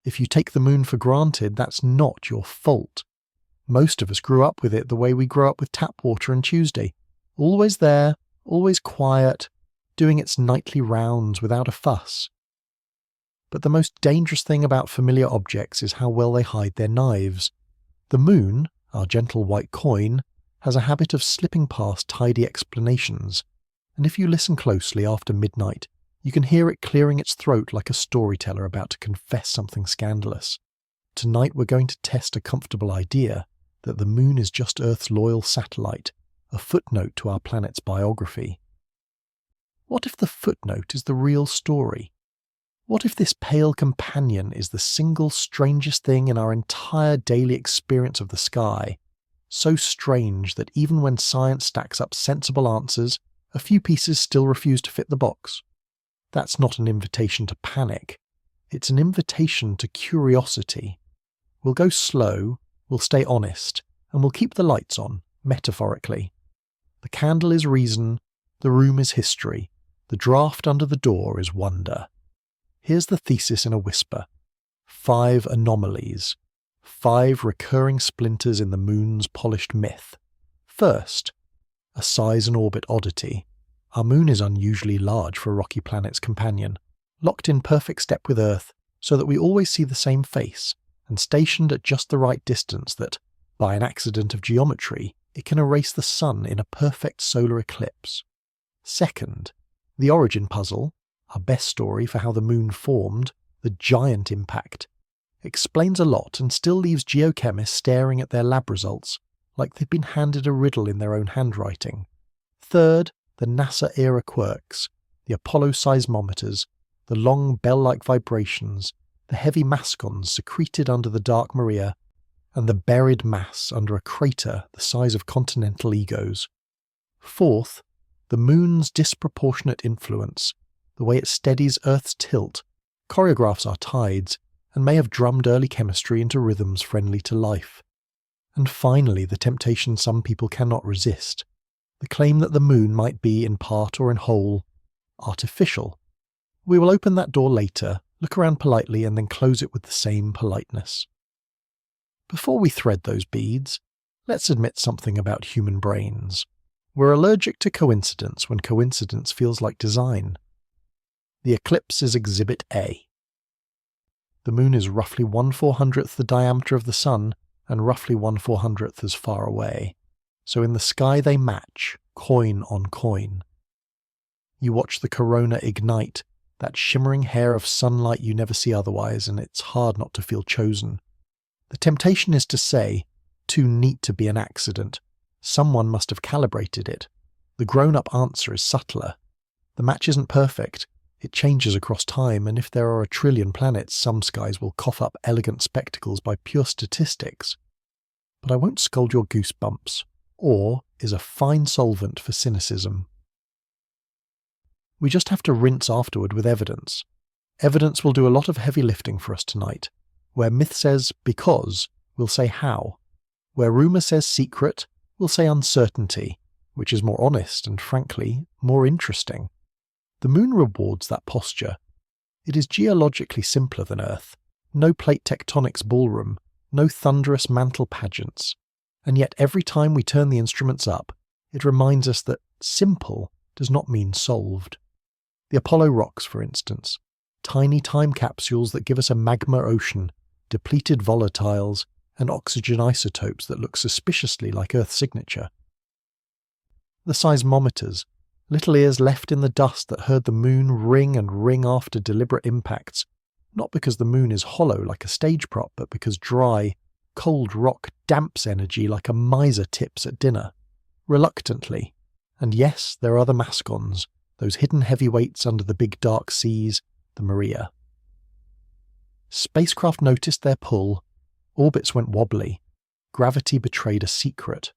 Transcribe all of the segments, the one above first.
If you take the moon for granted, that's not your fault. Most of us grew up with it the way we grew up with tap water and Tuesday. Always there, always quiet, doing its nightly rounds without a fuss. But the most dangerous thing about familiar objects is how well they hide their knives. The moon, our gentle white coin, has a habit of slipping past tidy explanations, and if you listen closely after midnight, you can hear it clearing its throat like a storyteller about to confess something scandalous. Tonight we're going to test a comfortable idea that the moon is just Earth's loyal satellite, a footnote to our planet's biography. What if the footnote is the real story? What if this pale companion is the single strangest thing in our entire daily experience of the sky, so strange that even when science stacks up sensible answers, a few pieces still refuse to fit the box? That's not an invitation to panic. It's an invitation to curiosity. We'll go slow, we'll stay honest, and we'll keep the lights on, metaphorically. The candle is reason, the room is history, the draft under the door is wonder. Here's the thesis in a whisper. 5 anomalies. 5 recurring splinters in the moon's polished myth. First, a size and orbit oddity. Our moon is unusually large for a rocky planet's companion, locked in perfect step with Earth so that we always see the same face, and stationed at just the right distance that, by an accident of geometry, it can erase the sun in a perfect solar eclipse. Second, the origin puzzle, our best story for how the moon formed, the giant impact, explains a lot and still leaves geochemists staring at their lab results like they've been handed a riddle in their own handwriting. Third, the NASA-era quirks, the Apollo seismometers, the long bell-like vibrations, the heavy mascons secreted under the dark Maria, and the buried mass under a crater the size of continental egos. Fourth, the moon's disproportionate influence, the way it steadies Earth's tilt, choreographs our tides, and may have drummed early chemistry into rhythms friendly to life. And finally, the temptation some people cannot resist, the claim that the moon might be, in part or in whole, artificial. We will open that door later, look around politely, and then close it with the same politeness. Before we thread those beads, let's admit something about human brains. We're allergic to coincidence when coincidence feels like design. The eclipse is Exhibit A. The moon is roughly 1/400th the diameter of the sun and roughly 1/400th as far away. So in the sky they match, coin on coin. You watch the corona ignite, that shimmering hair of sunlight you never see otherwise, and it's hard not to feel chosen. The temptation is to say, too neat to be an accident. Someone must have calibrated it. The grown-up answer is subtler. The match isn't perfect. It changes across time, and if there are a trillion planets, some skies will cough up elegant spectacles by pure statistics. But I won't scold your goosebumps. Or is a fine solvent for cynicism. We just have to rinse afterward with evidence. Evidence will do a lot of heavy lifting for us tonight. Where myth says because, we'll say how. Where rumour says secret, we'll say uncertainty, which is more honest and, frankly, more interesting. The moon rewards that posture. It is geologically simpler than Earth. No plate tectonics ballroom, no thunderous mantle pageants. And yet every time we turn the instruments up, it reminds us that simple does not mean solved. The Apollo rocks, for instance, tiny time capsules that give us a magma ocean, depleted volatiles, and oxygen isotopes that look suspiciously like Earth's signature. The seismometers, little ears left in the dust that heard the moon ring and ring after deliberate impacts, not because the moon is hollow like a stage prop, but because dry, cold rock damps energy like a miser tips at dinner, reluctantly. And yes, there are the mascons, those hidden heavyweights under the big dark seas, the Maria. Spacecraft noticed their pull, orbits went wobbly, gravity betrayed a secret.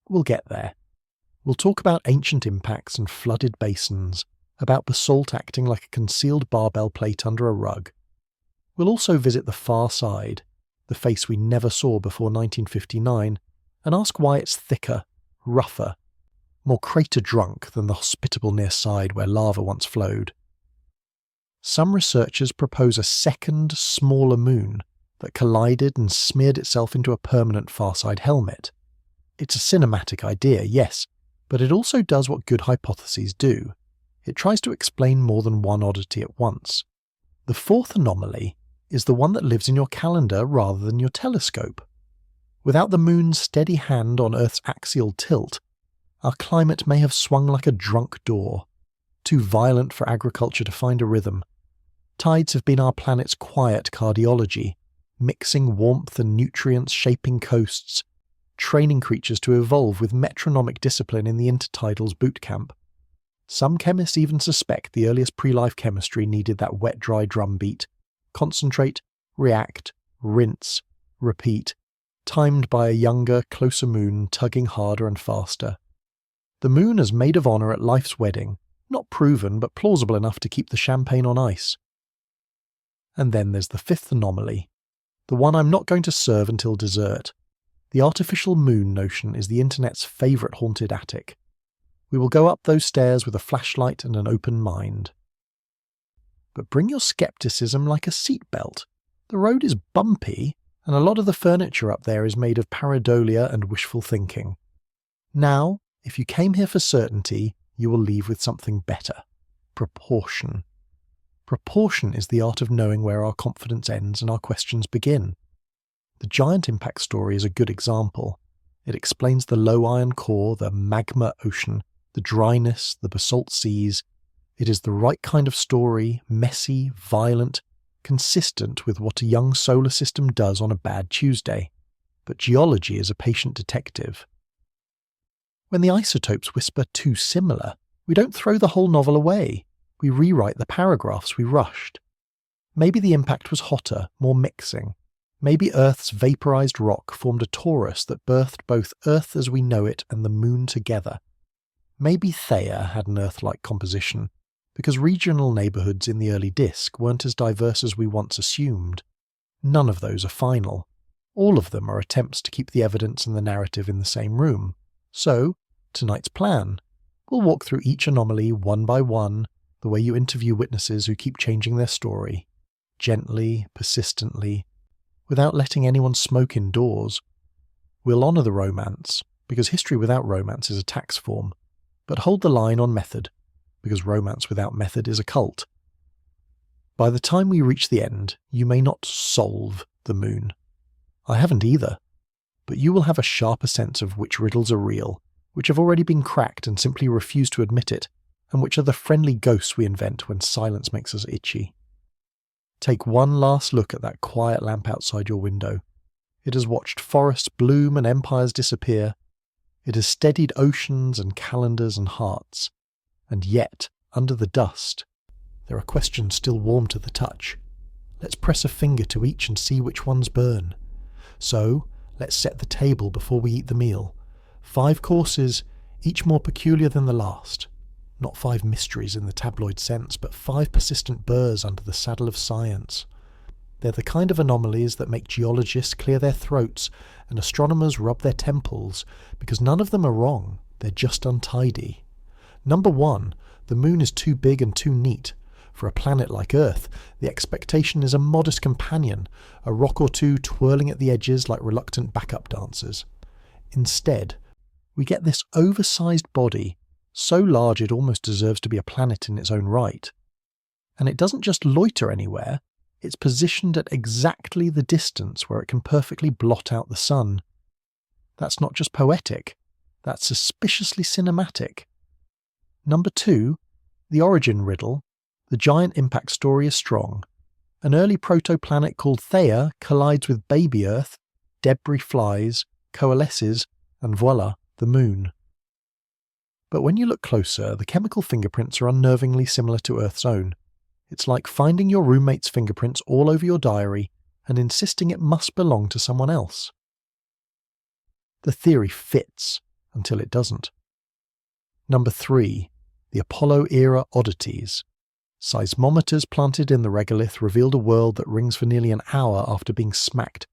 We'll get there. We'll talk about ancient impacts and flooded basins, about basalt acting like a concealed barbell plate under a rug. We'll also visit the far side, the face we never saw before 1959, and ask why it's thicker, rougher, more crater-drunk than the hospitable near side where lava once flowed. Some researchers propose a second, smaller moon that collided and smeared itself into a permanent far-side helmet. It's a cinematic idea, yes, but it also does what good hypotheses do. It tries to explain more than one oddity at once. The fourth anomaly is the one that lives in your calendar rather than your telescope. Without the moon's steady hand on Earth's axial tilt, our climate may have swung like a drunk door, too violent for agriculture to find a rhythm. Tides have been our planet's quiet cardiology, mixing warmth and nutrients, shaping coasts, training creatures to evolve with metronomic discipline in the intertidal's boot camp. Some chemists even suspect the earliest pre-life chemistry needed that wet-dry drum beat. Concentrate, react, rinse, repeat, timed by a younger, closer moon tugging harder and faster. The moon as maid of honour at life's wedding, not proven but plausible enough to keep the champagne on ice. And then there's the fifth anomaly, the one I'm not going to serve until dessert. The artificial moon notion is the internet's favourite haunted attic. We will go up those stairs with a flashlight and an open mind. But bring your scepticism like a seatbelt. The road is bumpy, and a lot of the furniture up there is made of pareidolia and wishful thinking. Now, if you came here for certainty, you will leave with something better. Proportion. Proportion is the art of knowing where our confidence ends and our questions begin. The giant impact story is a good example. It explains the low iron core, the magma ocean, the dryness, the basalt seas. It is the right kind of story, messy, violent, consistent with what a young solar system does on a bad Tuesday. But geology is a patient detective. When the isotopes whisper too similar, we don't throw the whole novel away. We rewrite the paragraphs we rushed. Maybe the impact was hotter, more mixing. Maybe Earth's vaporized rock formed a torus that birthed both Earth as we know it and the moon together. Maybe Theia had an Earth-like composition, because regional neighbourhoods in the early disk weren't as diverse as we once assumed. None of those are final. All of them are attempts to keep the evidence and the narrative in the same room. So, tonight's plan. We'll walk through each anomaly one by one, the way you interview witnesses who keep changing their story. Gently, persistently, without letting anyone smoke indoors. We'll honour the romance, because history without romance is a tax form, but hold the line on method, because romance without method is a cult. By the time we reach the end, you may not solve the moon. I haven't either, but you will have a sharper sense of which riddles are real, which have already been cracked and simply refuse to admit it, and which are the friendly ghosts we invent when silence makes us itchy. Take one last look at that quiet lamp outside your window. It has watched forests bloom and empires disappear. It has steadied oceans and calendars and hearts. And yet, under the dust, there are questions still warm to the touch. Let's press a finger to each and see which ones burn. So, let's set the table before we eat the meal. 5 courses, each more peculiar than the last. Not 5 mysteries in the tabloid sense, but 5 persistent burrs under the saddle of science. They're the kind of anomalies that make geologists clear their throats and astronomers rub their temples, because none of them are wrong, they're just untidy. Number 1, the moon is too big and too neat. For a planet like Earth, the expectation is a modest companion, a rock or two twirling at the edges like reluctant backup dancers. Instead, we get this oversized body, so large it almost deserves to be a planet in its own right. And it doesn't just loiter anywhere, it's positioned at exactly the distance where it can perfectly blot out the sun. That's not just poetic, that's suspiciously cinematic. Number 2, the origin riddle. The giant impact story is strong. An early protoplanet called Theia collides with baby Earth, debris flies, coalesces, and voila, the moon. But when you look closer, the chemical fingerprints are unnervingly similar to Earth's own. It's like finding your roommate's fingerprints all over your diary and insisting it must belong to someone else. The theory fits until it doesn't. Number 3, the Apollo-era oddities. Seismometers planted in the regolith revealed a world that rings for nearly an hour after being smacked,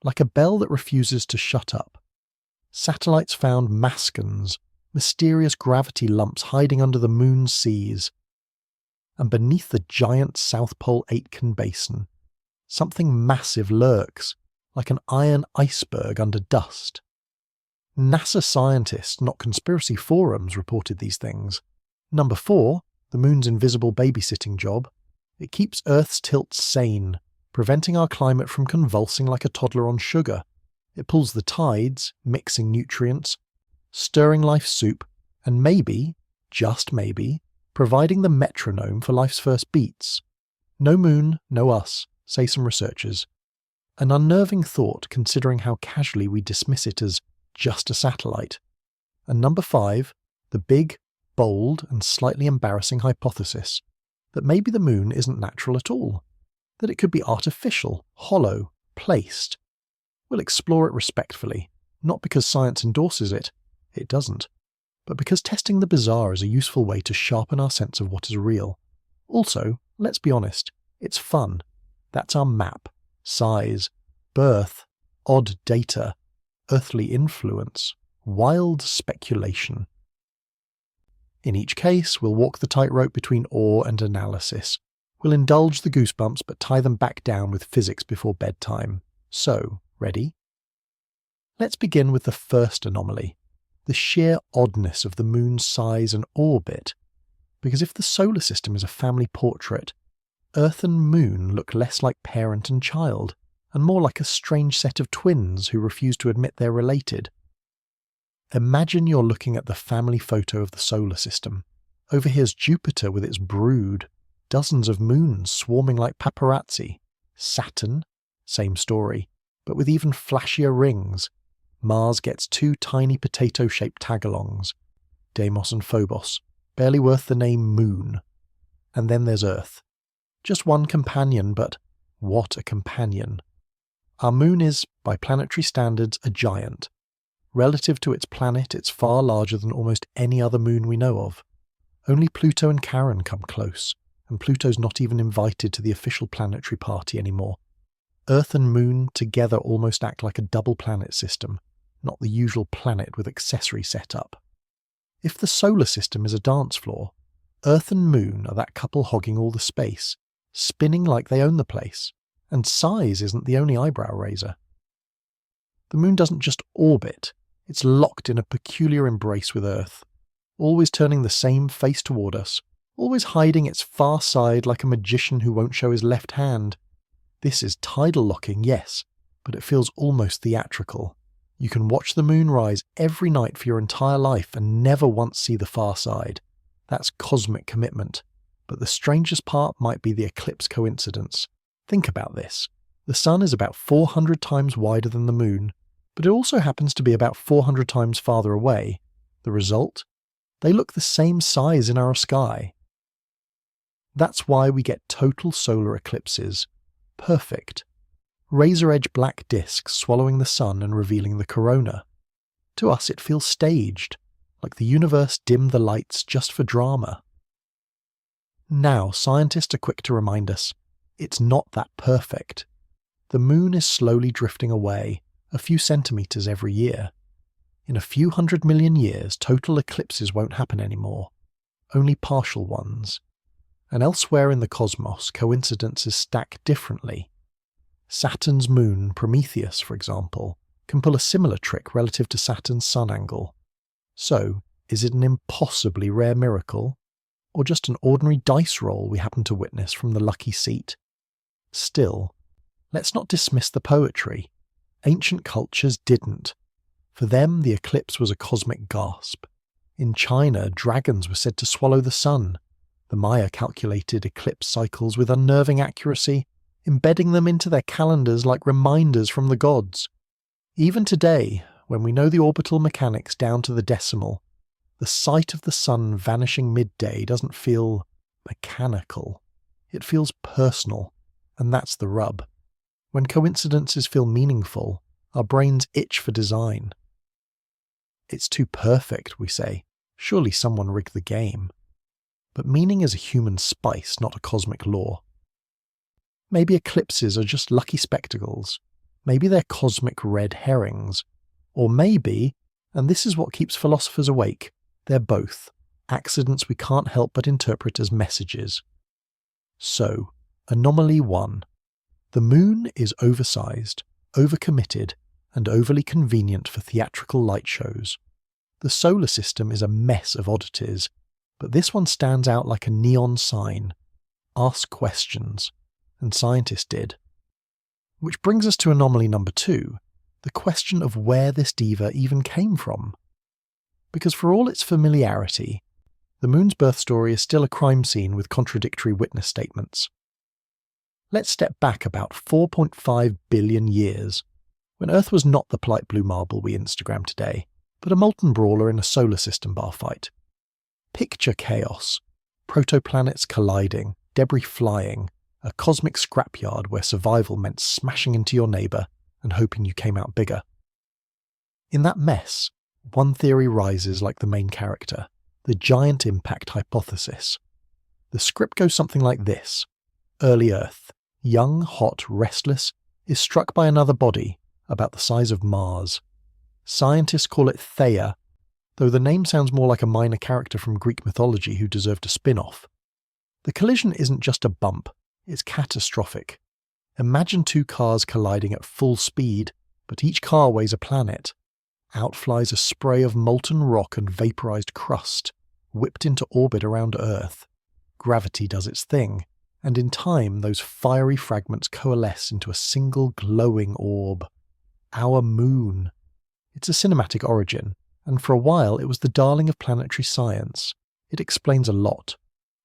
like a bell that refuses to shut up. Satellites found mascons, mysterious gravity lumps hiding under the moon's seas. and beneath the giant South Pole Aitken Basin, something massive lurks, like an iron iceberg under dust. NASA scientists, not conspiracy forums, reported these things. Number 4, the moon's invisible babysitting job. It keeps Earth's tilt sane, preventing our climate from convulsing like a toddler on sugar. It pulls the tides, mixing nutrients, stirring life's soup, and maybe, just maybe, providing the metronome for life's first beats. No moon, no us, say some researchers. An unnerving thought considering how casually we dismiss it as just a satellite. And number 5, the big, bold, and slightly embarrassing hypothesis that maybe the moon isn't natural at all, that it could be artificial, hollow, placed. We'll explore it respectfully, not because science endorses it, it doesn't, but because testing the bizarre is a useful way to sharpen our sense of what is real. Also, let's be honest, it's fun. That's our map, size, birth, odd data, earthly influence, wild speculation. In each case, we'll walk the tightrope between awe and analysis. We'll indulge the goosebumps but tie them back down with physics before bedtime. So, ready? Let's begin with the first anomaly, the sheer oddness of the moon's size and orbit. Because if the solar system is a family portrait, Earth and Moon look less like parent and child, and more like a strange set of twins who refuse to admit they're related. Imagine you're looking at the family photo of the solar system. Over here's Jupiter with its brood, dozens of moons swarming like paparazzi. Saturn, same story, but with even flashier rings. Mars gets 2 tiny potato-shaped tagalongs, Deimos and Phobos, barely worth the name Moon. And then there's Earth. Just one companion, but what a companion. Our moon is, by planetary standards, a giant. Relative to its planet, it's far larger than almost any other moon we know of. Only Pluto and Charon come close, and Pluto's not even invited to the official planetary party anymore. Earth and Moon together almost act like a double planet system, not the usual planet with accessory setup. If the solar system is a dance floor, Earth and Moon are that couple hogging all the space, spinning like they own the place, and size isn't the only eyebrow raiser. The moon doesn't just orbit, it's locked in a peculiar embrace with Earth, always turning the same face toward us, always hiding its far side like a magician who won't show his left hand. This is tidal locking, yes, but it feels almost theatrical. You can watch the moon rise every night for your entire life and never once see the far side. That's cosmic commitment. But the strangest part might be the eclipse coincidence. Think about this. The sun is about 400 times wider than the moon, but it also happens to be about 400 times farther away. The result? They look the same size in our sky. That's why we get total solar eclipses. Perfect. Razor-edge black disks swallowing the sun and revealing the corona. To us it feels staged, like the universe dimmed the lights just for drama. Now, scientists are quick to remind us, it's not that perfect. The moon is slowly drifting away, a few centimeters every year. In a few 100 million years, total eclipses won't happen anymore, only partial ones. And elsewhere in the cosmos, coincidences stack differently. Saturn's moon, Prometheus, for example, can pull a similar trick relative to Saturn's sun angle. So, is it an impossibly rare miracle? Or just an ordinary dice roll we happen to witness from the lucky seat? Still, let's not dismiss the poetry. Ancient cultures didn't. For them, the eclipse was a cosmic gasp. In China, dragons were said to swallow the sun. The Maya calculated eclipse cycles with unnerving accuracy, embedding them into their calendars like reminders from the gods. Even today, when we know the orbital mechanics down to the decimal, the sight of the sun vanishing midday doesn't feel mechanical. It feels personal, and that's the rub. When coincidences feel meaningful, our brains itch for design. It's too perfect, we say. Surely someone rigged the game. But meaning is a human spice, not a cosmic law. Maybe eclipses are just lucky spectacles. Maybe they're cosmic red herrings. Or maybe, and this is what keeps philosophers awake, they're both, accidents we can't help but interpret as messages. So, Anomaly 1. The moon is oversized, overcommitted, and overly convenient for theatrical light shows. The solar system is a mess of oddities, but this one stands out like a neon sign. Ask questions. And scientists did. Which brings us to anomaly number 2, the question of where this diva even came from. Because for all its familiarity, the moon's birth story is still a crime scene with contradictory witness statements. Let's step back about 4.5 billion years, when Earth was not the polite blue marble we Instagram today, but a molten brawler in a solar system bar fight. Picture chaos, protoplanets colliding, debris flying, a cosmic scrapyard where survival meant smashing into your neighbour and hoping you came out bigger. In that mess, one theory rises like the main character, the giant impact hypothesis. The script goes something like this. Early Earth, young, hot, restless, is struck by another body, about the size of Mars. Scientists call it Theia, though the name sounds more like a minor character from Greek mythology who deserved a spin-off. The collision isn't just a bump, it's catastrophic. Imagine 2 cars colliding at full speed, but each car weighs a planet. Out flies a spray of molten rock and vaporized crust, whipped into orbit around Earth. Gravity does its thing, and in time those fiery fragments coalesce into a single glowing orb. Our moon. It's a cinematic origin, and for a while it was the darling of planetary science. It explains a lot.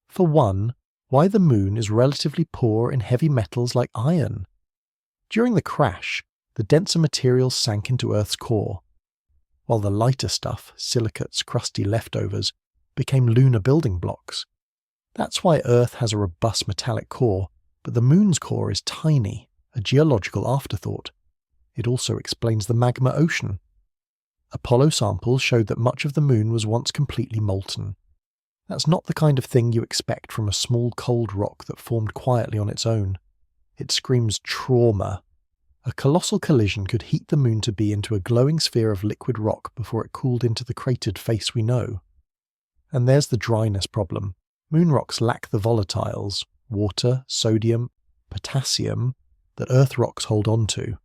For one, why the moon is relatively poor in heavy metals like iron. During the crash, the denser materials sank into Earth's core, while the lighter stuff, silicates, crusty leftovers, became lunar building blocks. That's why Earth has a robust metallic core, but the moon's core is tiny, a geological afterthought. It also explains the magma ocean. Apollo samples showed that much of the moon was once completely molten. That's not the kind of thing you expect from a small cold rock that formed quietly on its own. It screams trauma. A colossal collision could heat the moon to be into a glowing sphere of liquid rock before it cooled into the cratered face we know. And there's the dryness problem. Moon rocks lack the volatiles, water, sodium, potassium, that Earth rocks hold on to.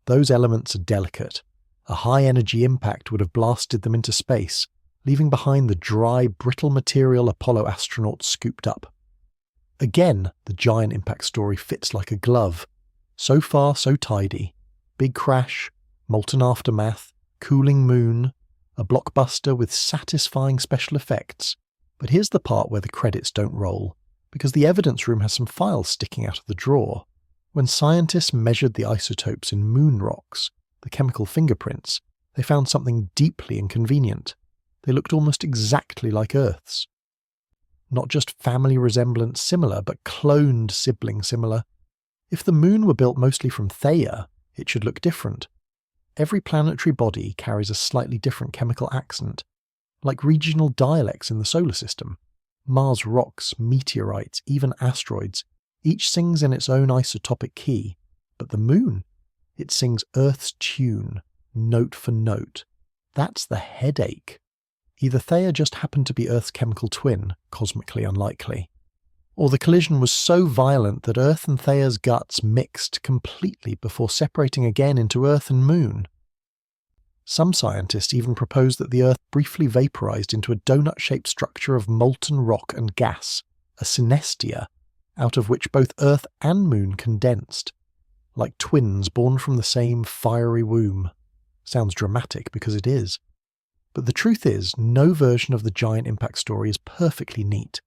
Those elements are delicate. A high-energy impact would have blasted them into space, leaving behind the dry, brittle material Apollo astronauts scooped up. Again, the giant impact story fits like a glove. So far, so tidy. Big crash, molten aftermath, cooling moon, a blockbuster with satisfying special effects. But here's the part where the credits don't roll, because the evidence room has some files sticking out of the drawer. When scientists measured the isotopes in moon rocks, the chemical fingerprints, they found something deeply inconvenient. They looked almost exactly like Earth's. Not just family resemblance similar, but cloned sibling similar. If the moon were built mostly from Theia, it should look different. Every planetary body carries a slightly different chemical accent, like regional dialects in the solar system. Mars rocks, meteorites, even asteroids, each sings in its own isotopic key. But the moon, it sings Earth's tune, note for note. That's the headache. Either Theia just happened to be Earth's chemical twin, cosmically unlikely, or the collision was so violent that Earth and Theia's guts mixed completely before separating again into Earth and Moon. Some scientists even propose that the Earth briefly vaporized into a donut-shaped structure of molten rock and gas, a synestia, out of which both Earth and Moon condensed, like twins born from the same fiery womb. Sounds dramatic because it is. But the truth is, no version of the giant impact story is perfectly neat.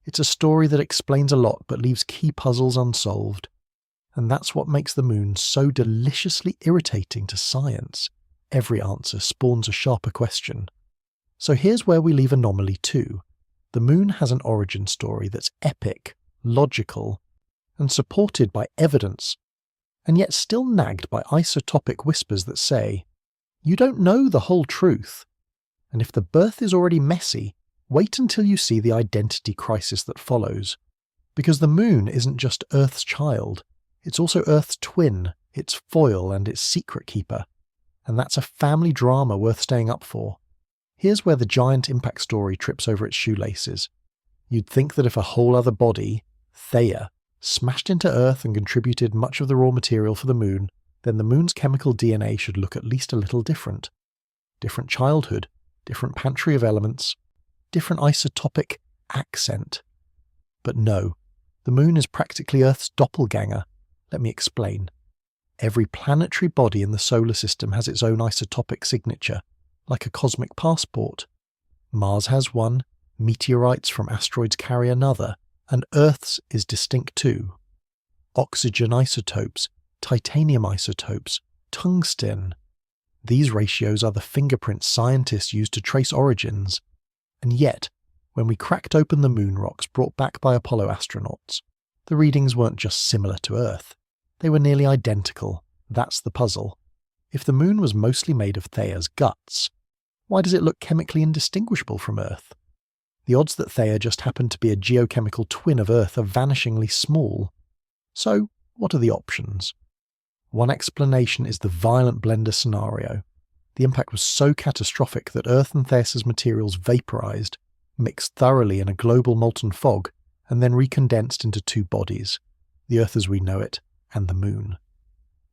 It's a story that explains a lot but leaves key puzzles unsolved. And that's what makes the moon so deliciously irritating to science. Every answer spawns a sharper question. So here's where we leave Anomaly 2. The moon has an origin story that's epic, logical, and supported by evidence, and yet still nagged by isotopic whispers that say, you don't know the whole truth. And if the birth is already messy, wait until you see the identity crisis that follows. Because the moon isn't just Earth's child, it's also Earth's twin, its foil and its secret keeper. And that's a family drama worth staying up for. Here's where the giant impact story trips over its shoelaces. You'd think that if a whole other body, Theia smashed into Earth and contributed much of the raw material for the Moon, then the Moon's chemical DNA should look at least a little different. Different childhood, different pantry of elements, different isotopic accent. But no, the Moon is practically Earth's doppelganger. Let me explain. Every planetary body in the solar system has its own isotopic signature, like a cosmic passport. Mars has one, meteorites from asteroids carry another, and Earth's is distinct too. Oxygen isotopes, titanium isotopes, tungsten. These ratios are the fingerprints scientists use to trace origins. And yet, when we cracked open the Moon rocks brought back by Apollo astronauts, the readings weren't just similar to Earth. They were nearly identical. That's the puzzle. If the Moon was mostly made of Theia's guts, why does it look chemically indistinguishable from Earth? The odds that Theia just happened to be a geochemical twin of Earth are vanishingly small. So, what are the options? One explanation is the violent blender scenario. The impact was so catastrophic that Earth and Theia's materials vaporized, mixed thoroughly in a global molten fog, and then recondensed into two bodies, the Earth as we know it, and the Moon.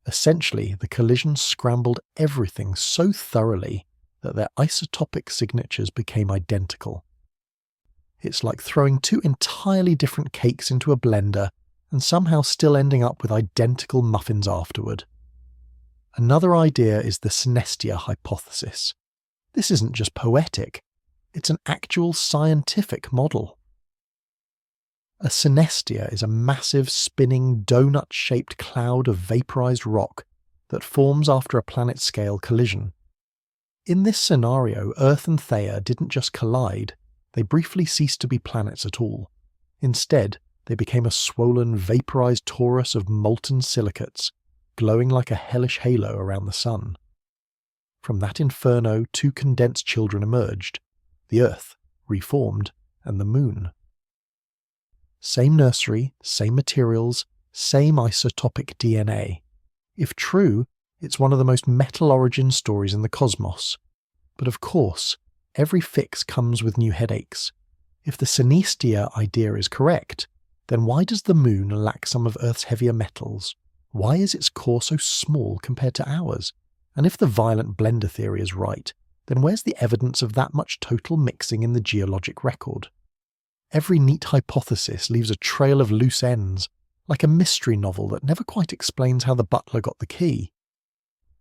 Essentially, the collision scrambled everything so thoroughly that their isotopic signatures became identical. It's like throwing two entirely different cakes into a blender and somehow still ending up with identical muffins afterward. Another idea is the synestia hypothesis. This isn't just poetic, it's an actual scientific model. A synestia is a massive spinning donut-shaped cloud of vaporized rock that forms after a planet-scale collision. In this scenario, Earth and Theia didn't just collide, they briefly ceased to be planets at all. Instead, they became a swollen, vaporized torus of molten silicates, glowing like a hellish halo around the sun. From that inferno, two condensed children emerged, the Earth, reformed, and the Moon. Same nursery, same materials, same isotopic DNA. If true, it's one of the most metal origin stories in the cosmos. But of course, every fix comes with new headaches. If the synestia idea is correct, then why does the Moon lack some of Earth's heavier metals? Why is its core so small compared to ours? And if the violent blender theory is right, then where's the evidence of that much total mixing in the geologic record? Every neat hypothesis leaves a trail of loose ends, like a mystery novel that never quite explains how the butler got the key.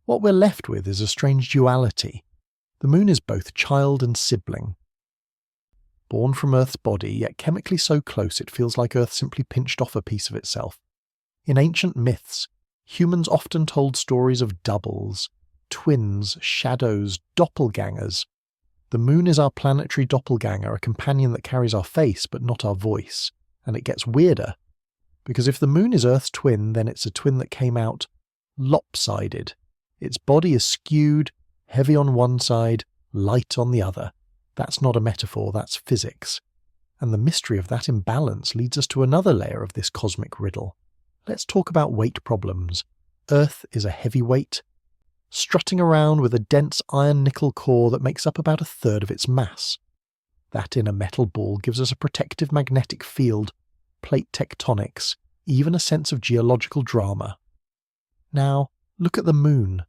What we're left with is a strange duality. The Moon is both child and sibling. Born from Earth's body, yet chemically so close it feels like Earth simply pinched off a piece of itself. In ancient myths, humans often told stories of doubles, twins, shadows, doppelgangers. The Moon is our planetary doppelganger, a companion that carries our face but not our voice. And it gets weirder, because if the Moon is Earth's twin, then it's a twin that came out lopsided. Its body is skewed, heavy on one side, light on the other. That's not a metaphor, that's physics. And the mystery of that imbalance leads us to another layer of this cosmic riddle. Let's talk about weight problems. Earth is a heavyweight, strutting around with a dense iron-nickel core that makes up about a third of its mass. That inner metal ball gives us a protective magnetic field, plate tectonics, even a sense of geological drama. Now, look at the Moon.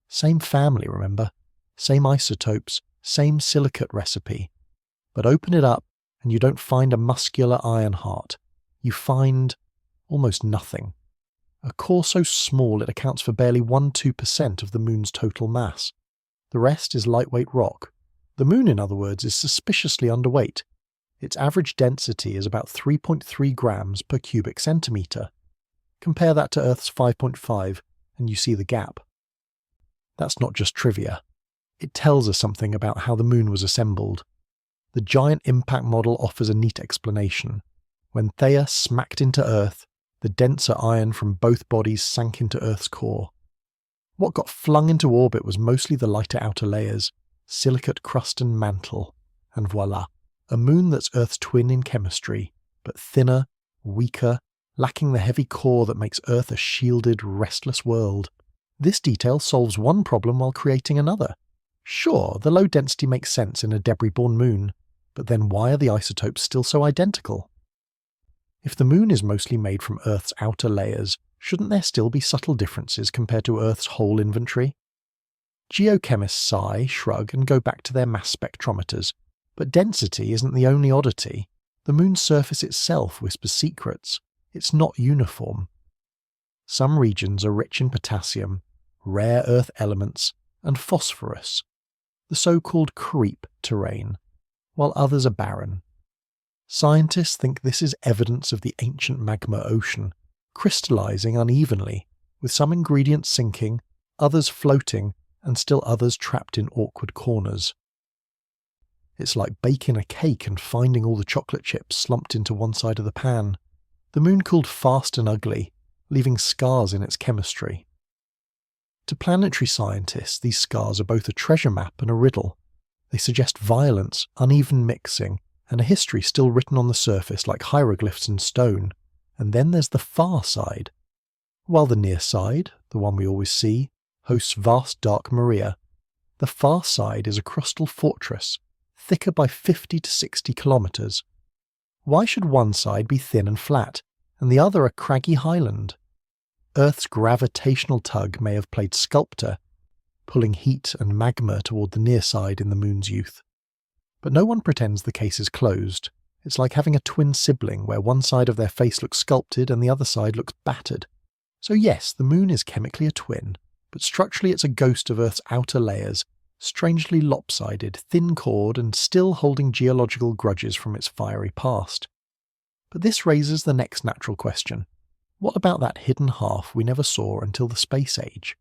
Same family, remember? Same isotopes, same silicate recipe. But open it up and you don't find a muscular iron heart. You find almost nothing. A core so small it accounts for barely 1–2% of the Moon's total mass. The rest is lightweight rock. The Moon, in other words, is suspiciously underweight. Its average density is about 3.3 grams per cubic centimetre. Compare that to Earth's 5.5 and you see the gap. That's not just trivia. It tells us something about how the Moon was assembled. The giant impact model offers a neat explanation. When Theia smacked into Earth, the denser iron from both bodies sank into Earth's core. What got flung into orbit was mostly the lighter outer layers, silicate crust and mantle, and voila, a Moon that's Earth's twin in chemistry, but thinner, weaker, lacking the heavy core that makes Earth a shielded, restless world. This detail solves one problem while creating another. Sure, the low density makes sense in a debris-borne Moon, but then why are the isotopes still so identical? If the moon is mostly made from Earth's outer layers, shouldn't there still be subtle differences compared to Earth's whole inventory? Geochemists sigh, shrug, and go back to their mass spectrometers. But density isn't the only oddity. The moon's surface itself whispers secrets. It's not uniform. Some regions are rich in potassium, rare earth elements, and phosphorus, the so-called creep terrain, while others are barren. Scientists think this is evidence of the ancient magma ocean, crystallizing unevenly, with some ingredients sinking, others floating, and still others trapped in awkward corners. It's like baking a cake and finding all the chocolate chips slumped into one side of the pan. The moon cooled fast and ugly, leaving scars in its chemistry. To planetary scientists, these scars are both a treasure map and a riddle. They suggest violence, uneven mixing, and a history still written on the surface like hieroglyphs in stone. And then there's the far side. While the near side, the one we always see, hosts vast dark Maria, the far side is a crustal fortress, thicker by 50 to 60 kilometres. Why should one side be thin and flat, and the other a craggy highland? Earth's gravitational tug may have played sculptor, pulling heat and magma toward the near side in the moon's youth. But no one pretends the case is closed. It's like having a twin sibling where one side of their face looks sculpted and the other side looks battered. So yes, the moon is chemically a twin, but structurally it's a ghost of Earth's outer layers, strangely lopsided, thin-cored, and still holding geological grudges from its fiery past. But this raises the next natural question. What about that hidden half we never saw until the space age?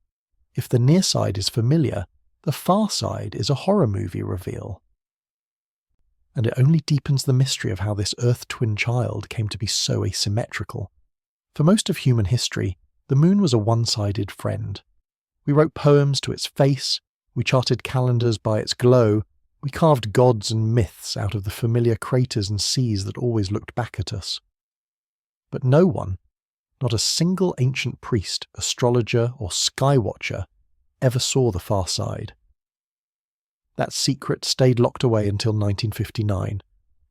If the near side is familiar, the far side is a horror movie reveal. And it only deepens the mystery of how this Earth twin child came to be so asymmetrical. For most of human history, the moon was a one-sided friend. We wrote poems to its face, we charted calendars by its glow, we carved gods and myths out of the familiar craters and seas that always looked back at us. But no one, not a single ancient priest, astrologer, or skywatcher, ever saw the far side. That secret stayed locked away until 1959,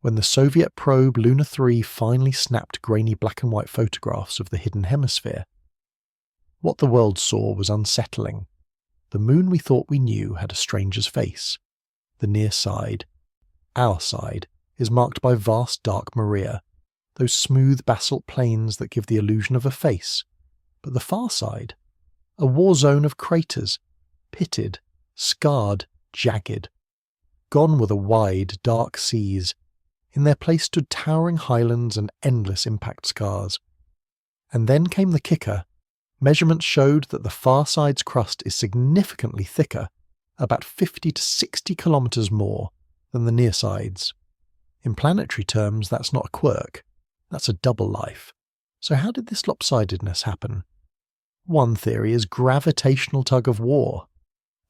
when the Soviet probe Luna 3 finally snapped grainy black and white photographs of the hidden hemisphere. What the world saw was unsettling. The moon we thought we knew had a stranger's face. The near side, our side, is marked by vast dark Maria, those smooth basalt plains that give the illusion of a face. But the far side, a war zone of craters, pitted, scarred, jagged. Gone were the wide, dark seas. In their place stood towering highlands and endless impact scars. And then came the kicker. Measurements showed that the far side's crust is significantly thicker, about 50 to 60 kilometres more than the near side's. In planetary terms, that's not a quirk. That's a double life. So how did this lopsidedness happen? One theory is gravitational tug of war.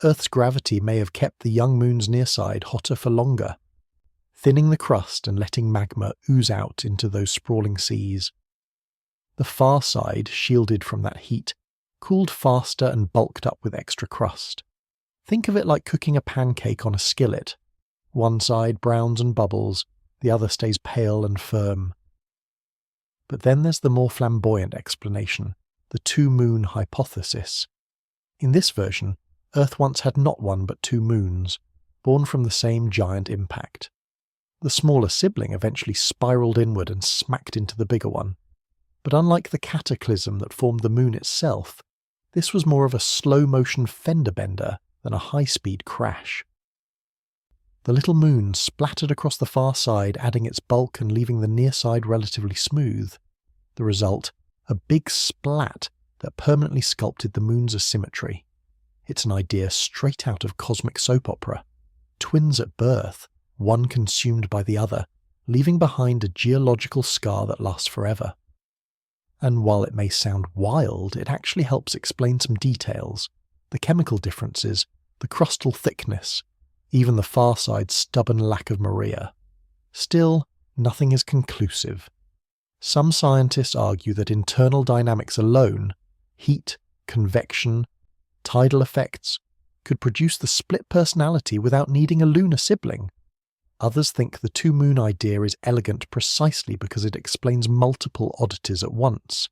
Earth's gravity may have kept the young moon's near side hotter for longer, thinning the crust and letting magma ooze out into those sprawling seas. The far side, shielded from that heat, cooled faster and bulked up with extra crust. Think of it like cooking a pancake on a skillet. One side browns and bubbles, the other stays pale and firm. But then there's the more flamboyant explanation, the two-moon hypothesis. In this version, Earth once had not one but two moons, born from the same giant impact. The smaller sibling eventually spiraled inward and smacked into the bigger one. But unlike the cataclysm that formed the moon itself, this was more of a slow-motion fender bender than a high-speed crash. The little moon splattered across the far side, adding its bulk and leaving the near side relatively smooth. The result, a big splat that permanently sculpted the moon's asymmetry. It's an idea straight out of cosmic soap opera. Twins at birth, one consumed by the other, leaving behind a geological scar that lasts forever. And while it may sound wild, it actually helps explain some details. The chemical differences, the crustal thickness, even the far side's stubborn lack of Maria. Still, nothing is conclusive. Some scientists argue that internal dynamics alone, heat, convection, tidal effects, could produce the split personality without needing a lunar sibling. Others think the two-moon idea is elegant precisely because it explains multiple oddities at once.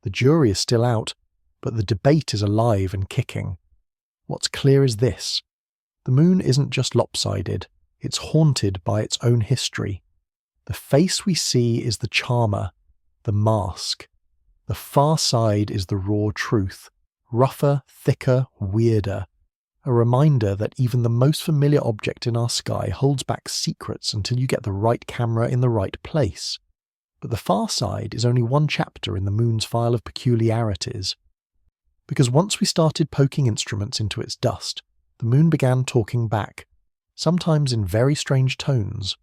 The jury is still out, but the debate is alive and kicking. What's clear is this: the moon isn't just lopsided, it's haunted by its own history. The face we see is the charmer, the mask. The far side is the raw truth, rougher, thicker, weirder. A reminder that even the most familiar object in our sky holds back secrets until you get the right camera in the right place. But the far side is only one chapter in the moon's file of peculiarities. Because once we started poking instruments into its dust, the moon began talking back, sometimes in very strange tones.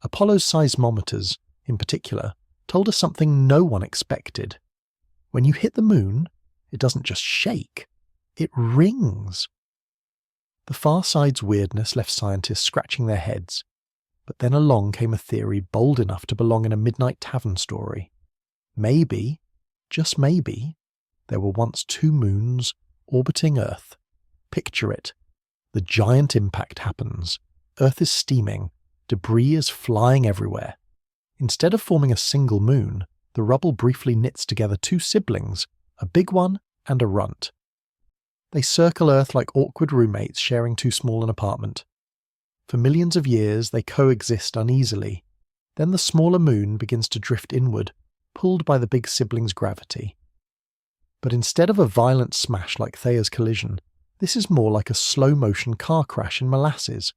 Apollo's seismometers, in particular, told us something no one expected. When you hit the moon, it doesn't just shake, it rings. The far side's weirdness left scientists scratching their heads, but then along came a theory bold enough to belong in a midnight tavern story. Maybe, just maybe, there were once two moons orbiting Earth. Picture it. The giant impact happens. Earth is steaming. Debris is flying everywhere. Instead of forming a single moon, the rubble briefly knits together two siblings, a big one and a runt. They circle Earth like awkward roommates sharing too small an apartment. For millions of years, they coexist uneasily. Then the smaller moon begins to drift inward, pulled by the big sibling's gravity. But instead of a violent smash like Thayer's collision, this is more like a slow-motion car crash in molasses.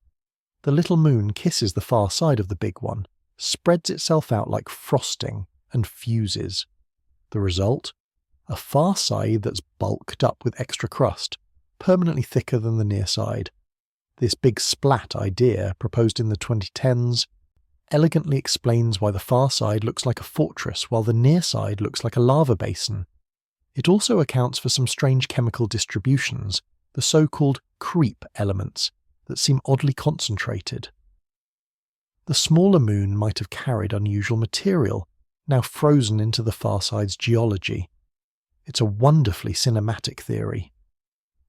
The little moon kisses the far side of the big one, spreads itself out like frosting, and fuses. The result? A far side that's bulked up with extra crust, permanently thicker than the near side. This big splat idea, proposed in the 2010s, elegantly explains why the far side looks like a fortress while the near side looks like a lava basin. It also accounts for some strange chemical distributions, the so-called creep elements, that seem oddly concentrated. The smaller moon might have carried unusual material, now frozen into the far side's geology. It's a wonderfully cinematic theory.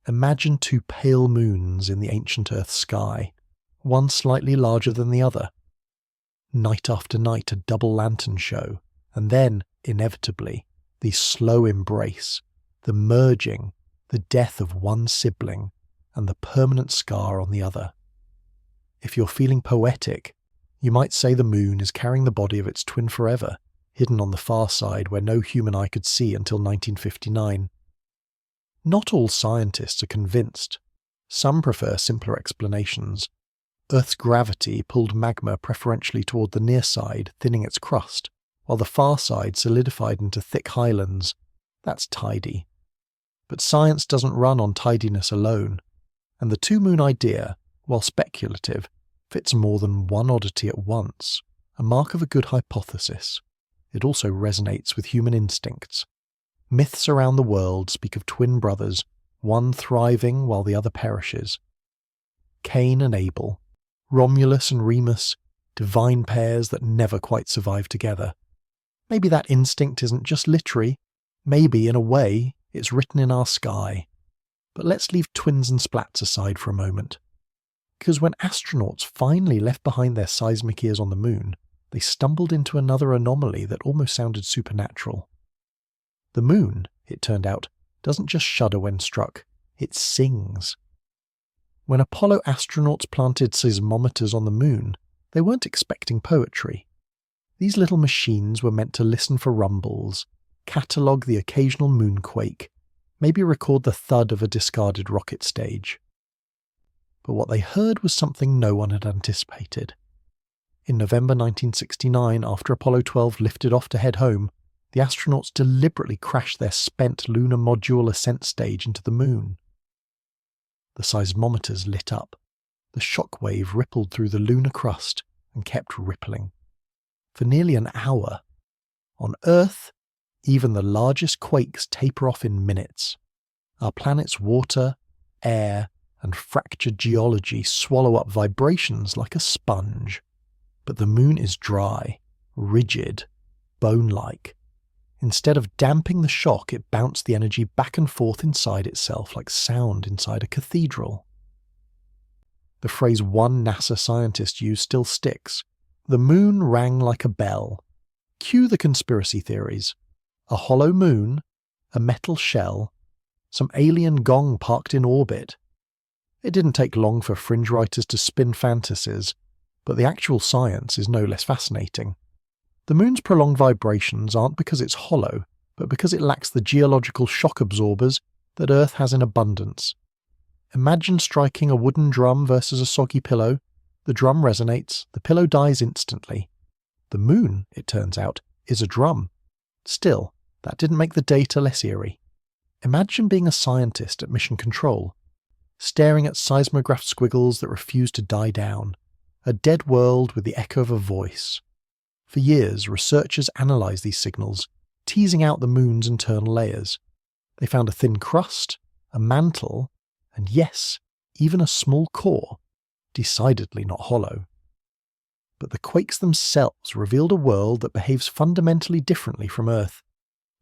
Imagine two pale moons in the ancient Earth sky, one slightly larger than the other. Night after night a double lantern show, and then, inevitably, the slow embrace, the merging, the death of one sibling, and the permanent scar on the other. If you're feeling poetic, you might say the moon is carrying the body of its twin forever, hidden on the far side where no human eye could see until 1959. Not all scientists are convinced. Some prefer simpler explanations. Earth's gravity pulled magma preferentially toward the near side, thinning its crust, while the far side solidified into thick highlands. That's tidy. But science doesn't run on tidiness alone, and the two-moon idea, while speculative, fits more than one oddity at once, a mark of a good hypothesis. It also resonates with human instincts. Myths around the world speak of twin brothers, one thriving while the other perishes. Cain and Abel, Romulus and Remus, divine pairs that never quite survive together. Maybe that instinct isn't just literary, maybe, in a way, it's written in our sky. But let's leave twins and splats aside for a moment. Because when astronauts finally left behind their seismic ears on the moon, they stumbled into another anomaly that almost sounded supernatural. The moon, it turned out, doesn't just shudder when struck, it sings. When Apollo astronauts planted seismometers on the moon, they weren't expecting poetry. These little machines were meant to listen for rumbles, catalogue the occasional moonquake, maybe record the thud of a discarded rocket stage. But what they heard was something no one had anticipated. In November 1969, after Apollo 12 lifted off to head home, the astronauts deliberately crashed their spent lunar module ascent stage into the moon. The seismometers lit up. The shock wave rippled through the lunar crust and kept rippling. For nearly an hour. On Earth, even the largest quakes taper off in minutes. Our planet's water, air, and fractured geology swallow up vibrations like a sponge. But the moon is dry, rigid, bone-like. Instead of damping the shock, it bounced the energy back and forth inside itself like sound inside a cathedral. The phrase one NASA scientist used still sticks. The moon rang like a bell. Cue the conspiracy theories. A hollow moon, a metal shell, some alien gong parked in orbit. It didn't take long for fringe writers to spin fantasies, but the actual science is no less fascinating. The moon's prolonged vibrations aren't because it's hollow, but because it lacks the geological shock absorbers that Earth has in abundance. Imagine striking a wooden drum versus a soggy pillow. The drum resonates, the pillow dies instantly. The moon, it turns out, is a drum. Still, that didn't make the data less eerie. Imagine being a scientist at Mission Control, staring at seismograph squiggles that refuse to die down, a dead world with the echo of a voice. For years, researchers analysed these signals, teasing out the moon's internal layers. They found a thin crust, a mantle, and yes, even a small core, decidedly not hollow. But the quakes themselves revealed a world that behaves fundamentally differently from Earth.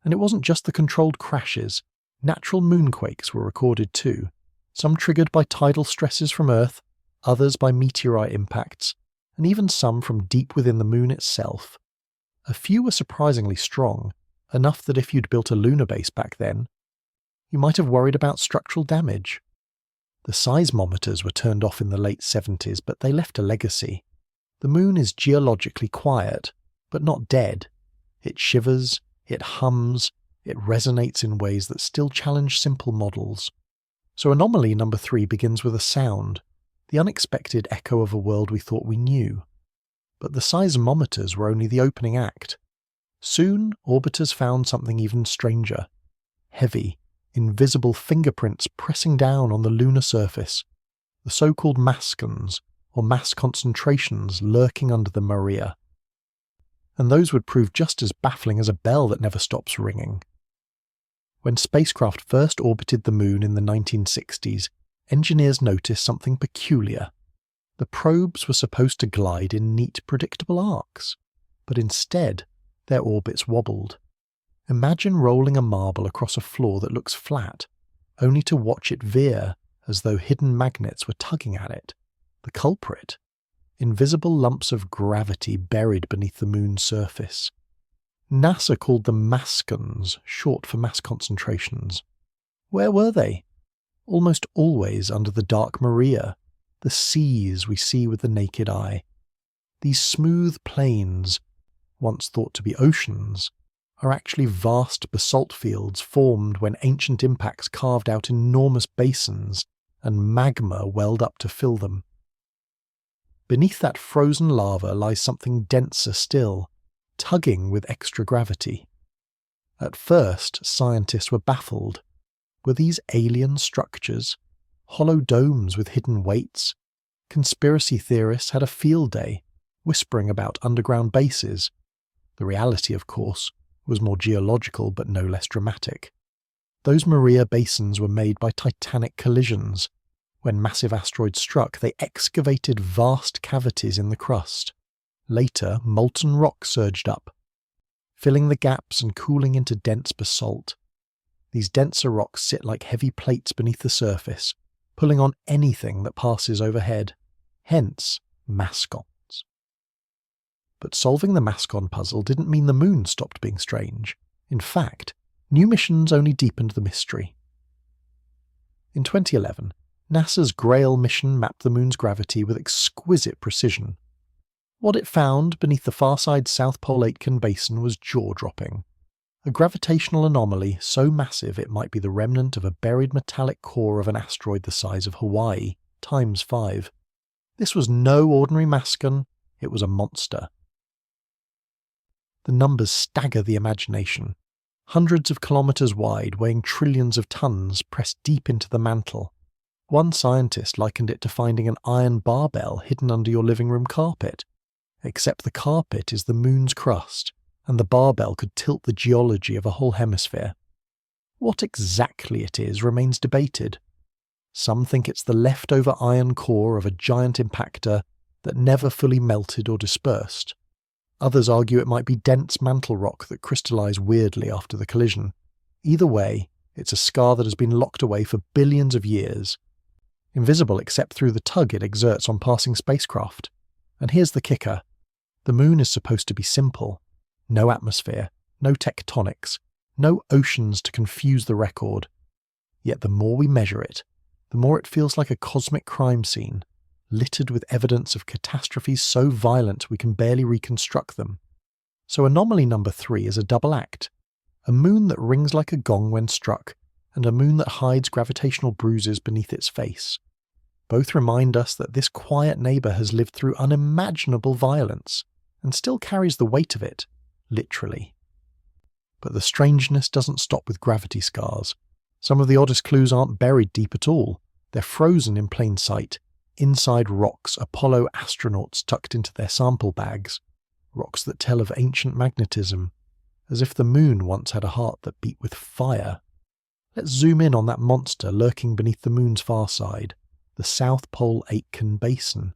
And it wasn't just the controlled crashes. Natural moonquakes were recorded too, some triggered by tidal stresses from Earth, others by meteorite impacts, and even some from deep within the moon itself. A few were surprisingly strong, enough that if you'd built a lunar base back then, you might have worried about structural damage. The seismometers were turned off in the late 70s, but they left a legacy. The moon is geologically quiet, but not dead. It shivers, it hums, it resonates in ways that still challenge simple models. So anomaly number 3 begins with a sound, the unexpected echo of a world we thought we knew. But the seismometers were only the opening act. Soon, orbiters found something even stranger. Heavy, invisible fingerprints pressing down on the lunar surface, the so-called mascons, or mass concentrations lurking under the Maria. And those would prove just as baffling as a bell that never stops ringing. When spacecraft first orbited the moon in the 1960s, engineers noticed something peculiar. The probes were supposed to glide in neat, predictable arcs, but instead, their orbits wobbled. Imagine rolling a marble across a floor that looks flat, only to watch it veer as though hidden magnets were tugging at it. The culprit? Invisible lumps of gravity buried beneath the moon's surface. NASA called them mascons, short for mass concentrations. Where were they? Almost always under the dark Maria, the seas we see with the naked eye. These smooth plains, once thought to be oceans, are actually vast basalt fields formed when ancient impacts carved out enormous basins and magma welled up to fill them. Beneath that frozen lava lies something denser still, tugging with extra gravity. At first, scientists were baffled. Were these alien structures? Hollow domes with hidden weights? Conspiracy theorists had a field day, whispering about underground bases. The reality, of course, was more geological but no less dramatic. Those Maria basins were made by titanic collisions. When massive asteroids struck, they excavated vast cavities in the crust. Later, molten rock surged up, filling the gaps and cooling into dense basalt. These denser rocks sit like heavy plates beneath the surface, pulling on anything that passes overhead. Hence, mascons. But solving the mascon puzzle didn't mean the moon stopped being strange. In fact, new missions only deepened the mystery. In 2011, NASA's Grail mission mapped the moon's gravity with exquisite precision. What it found beneath the far-side South Pole Aitken Basin was jaw-dropping. A gravitational anomaly so massive it might be the remnant of a buried metallic core of an asteroid the size of Hawaii, times 5. This was no ordinary mascon, it was a monster. The numbers stagger the imagination. Hundreds of kilometres wide, weighing trillions of tons, pressed deep into the mantle. One scientist likened it to finding an iron barbell hidden under your living room carpet. Except the carpet is the moon's crust, and the barbell could tilt the geology of a whole hemisphere. What exactly it is remains debated. Some think it's the leftover iron core of a giant impactor that never fully melted or dispersed. Others argue it might be dense mantle rock that crystallized weirdly after the collision. Either way, it's a scar that has been locked away for billions of years. invisible except through the tug it exerts on passing spacecraft. And here's the kicker. The moon is supposed to be simple. No atmosphere, no tectonics, no oceans to confuse the record. Yet the more we measure it, the more it feels like a cosmic crime scene, littered with evidence of catastrophes so violent we can barely reconstruct them. So anomaly number 3 is a double act. A moon that rings like a gong when struck, and a moon that hides gravitational bruises beneath its face. Both remind us that this quiet neighbour has lived through unimaginable violence, and still carries the weight of it, literally. But the strangeness doesn't stop with gravity scars. Some of the oddest clues aren't buried deep at all. They're frozen in plain sight, inside rocks Apollo astronauts tucked into their sample bags, rocks that tell of ancient magnetism, as if the moon once had a heart that beat with fire. Let's zoom in on that monster lurking beneath the moon's far side, the South Pole Aitken Basin.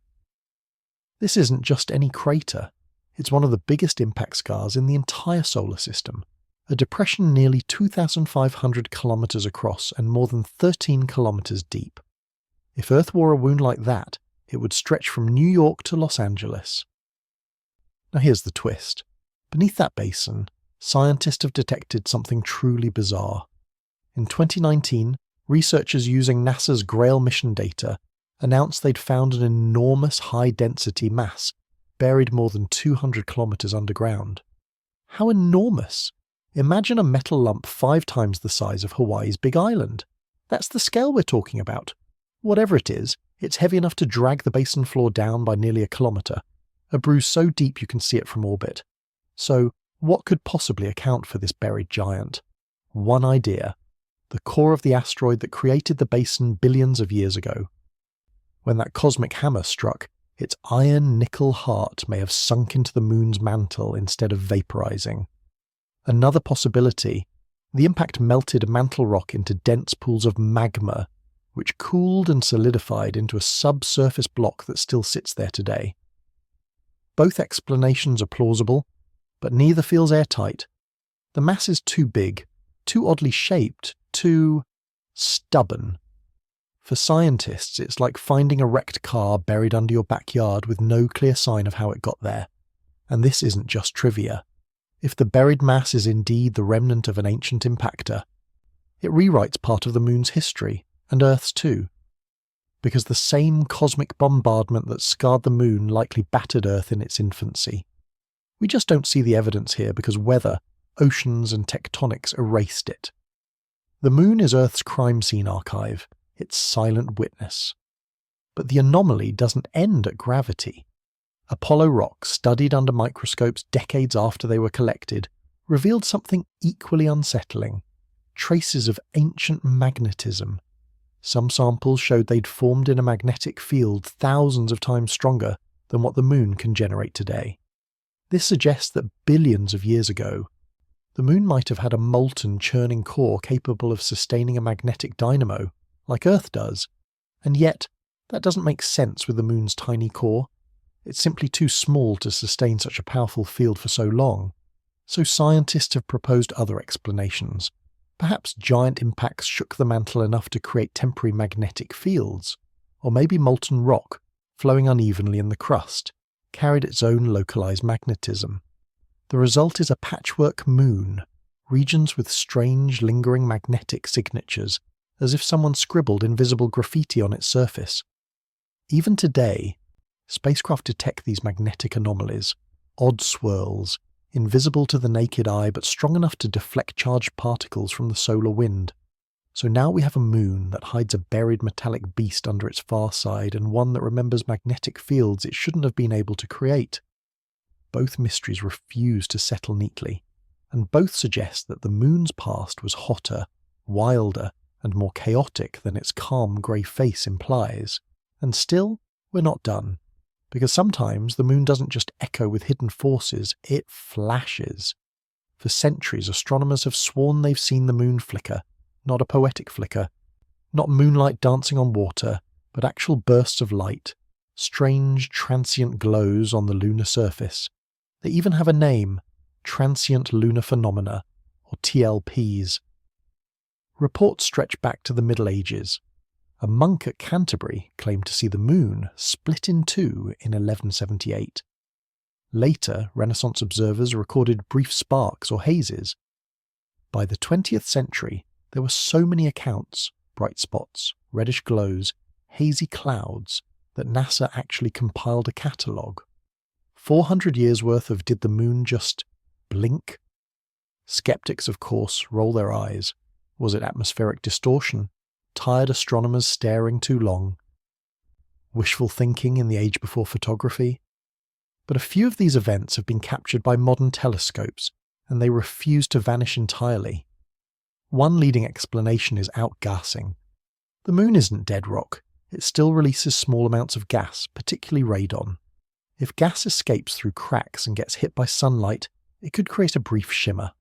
This isn't just any crater. It's one of the biggest impact scars in the entire solar system, a depression nearly 2,500 kilometers across and more than 13 kilometers deep. If Earth wore a wound like that, it would stretch from New York to Los Angeles. Now here's the twist. Beneath that basin, scientists have detected something truly bizarre. In 2019, researchers using NASA's Grail mission data announced they'd found an enormous high-density mass buried more than 200 kilometers underground. How enormous! Imagine a metal lump 5 times the size of Hawaii's Big Island. That's the scale we're talking about. Whatever it is, it's heavy enough to drag the basin floor down by nearly a kilometer, a bruise so deep you can see it from orbit. So, what could possibly account for this buried giant? One idea: the core of the asteroid that created the basin billions of years ago. When that cosmic hammer struck, its iron-nickel heart may have sunk into the moon's mantle instead of vaporizing. Another possibility: the impact melted mantle rock into dense pools of magma, which cooled and solidified into a subsurface block that still sits there today. Both explanations are plausible, but neither feels airtight. The mass is too big, too oddly shaped, too stubborn. For scientists, it's like finding a wrecked car buried under your backyard with no clear sign of how it got there. And this isn't just trivia. If the buried mass is indeed the remnant of an ancient impactor, it rewrites part of the moon's history, and Earth's too. Because the same cosmic bombardment that scarred the moon likely battered Earth in its infancy. We just don't see the evidence here because weather, oceans and tectonics erased it. The moon is Earth's crime scene archive, its silent witness. But the anomaly doesn't end at gravity. Apollo rocks, studied under microscopes decades after they were collected, revealed something equally unsettling: traces of ancient magnetism. Some samples showed they'd formed in a magnetic field thousands of times stronger than what the moon can generate today. This suggests that billions of years ago, the moon might have had a molten, churning core capable of sustaining a magnetic dynamo, like Earth does, and yet that doesn't make sense with the moon's tiny core. It's simply too small to sustain such a powerful field for so long. So scientists have proposed other explanations. Perhaps giant impacts shook the mantle enough to create temporary magnetic fields, or maybe molten rock, flowing unevenly in the crust, carried its own localized magnetism. The result is a patchwork moon, regions with strange, lingering magnetic signatures, as if someone scribbled invisible graffiti on its surface. Even today, spacecraft detect these magnetic anomalies, odd swirls, invisible to the naked eye but strong enough to deflect charged particles from the solar wind. So now we have a moon that hides a buried metallic beast under its far side, and one that remembers magnetic fields it shouldn't have been able to create. Both mysteries refuse to settle neatly, and both suggest that the moon's past was hotter, wilder, and more chaotic than its calm grey face implies. And still, we're not done. Because sometimes the moon doesn't just echo with hidden forces, it flashes. For centuries, astronomers have sworn they've seen the moon flicker, not a poetic flicker, not moonlight dancing on water, but actual bursts of light, strange transient glows on the lunar surface. They even have a name: transient lunar phenomena, or TLPs. Reports stretch back to the Middle Ages. A monk at Canterbury claimed to see the moon split in two in 1178. Later, Renaissance observers recorded brief sparks or hazes. By the 20th century, there were so many accounts, bright spots, reddish glows, hazy clouds, that NASA actually compiled a catalogue. 400 years worth of did the moon just blink? Skeptics, of course, roll their eyes. Was it atmospheric distortion? Tired astronomers staring too long? Wishful thinking in the age before photography? But a few of these events have been captured by modern telescopes, and they refuse to vanish entirely. One leading explanation is outgassing. The moon isn't dead rock. It still releases small amounts of gas, particularly radon. If gas escapes through cracks and gets hit by sunlight, it could create a brief shimmer.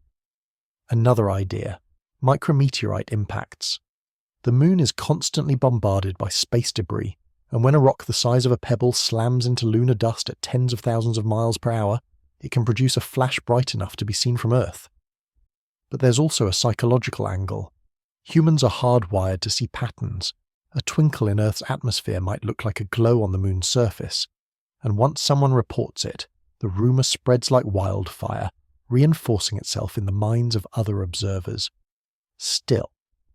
Another idea: micrometeorite impacts. The moon is constantly bombarded by space debris, and when a rock the size of a pebble slams into lunar dust at tens of thousands of miles per hour, it can produce a flash bright enough to be seen from Earth. But there's also a psychological angle. Humans are hardwired to see patterns. A twinkle in Earth's atmosphere might look like a glow on the moon's surface, and once someone reports it, the rumour spreads like wildfire, reinforcing itself in the minds of other observers. Still,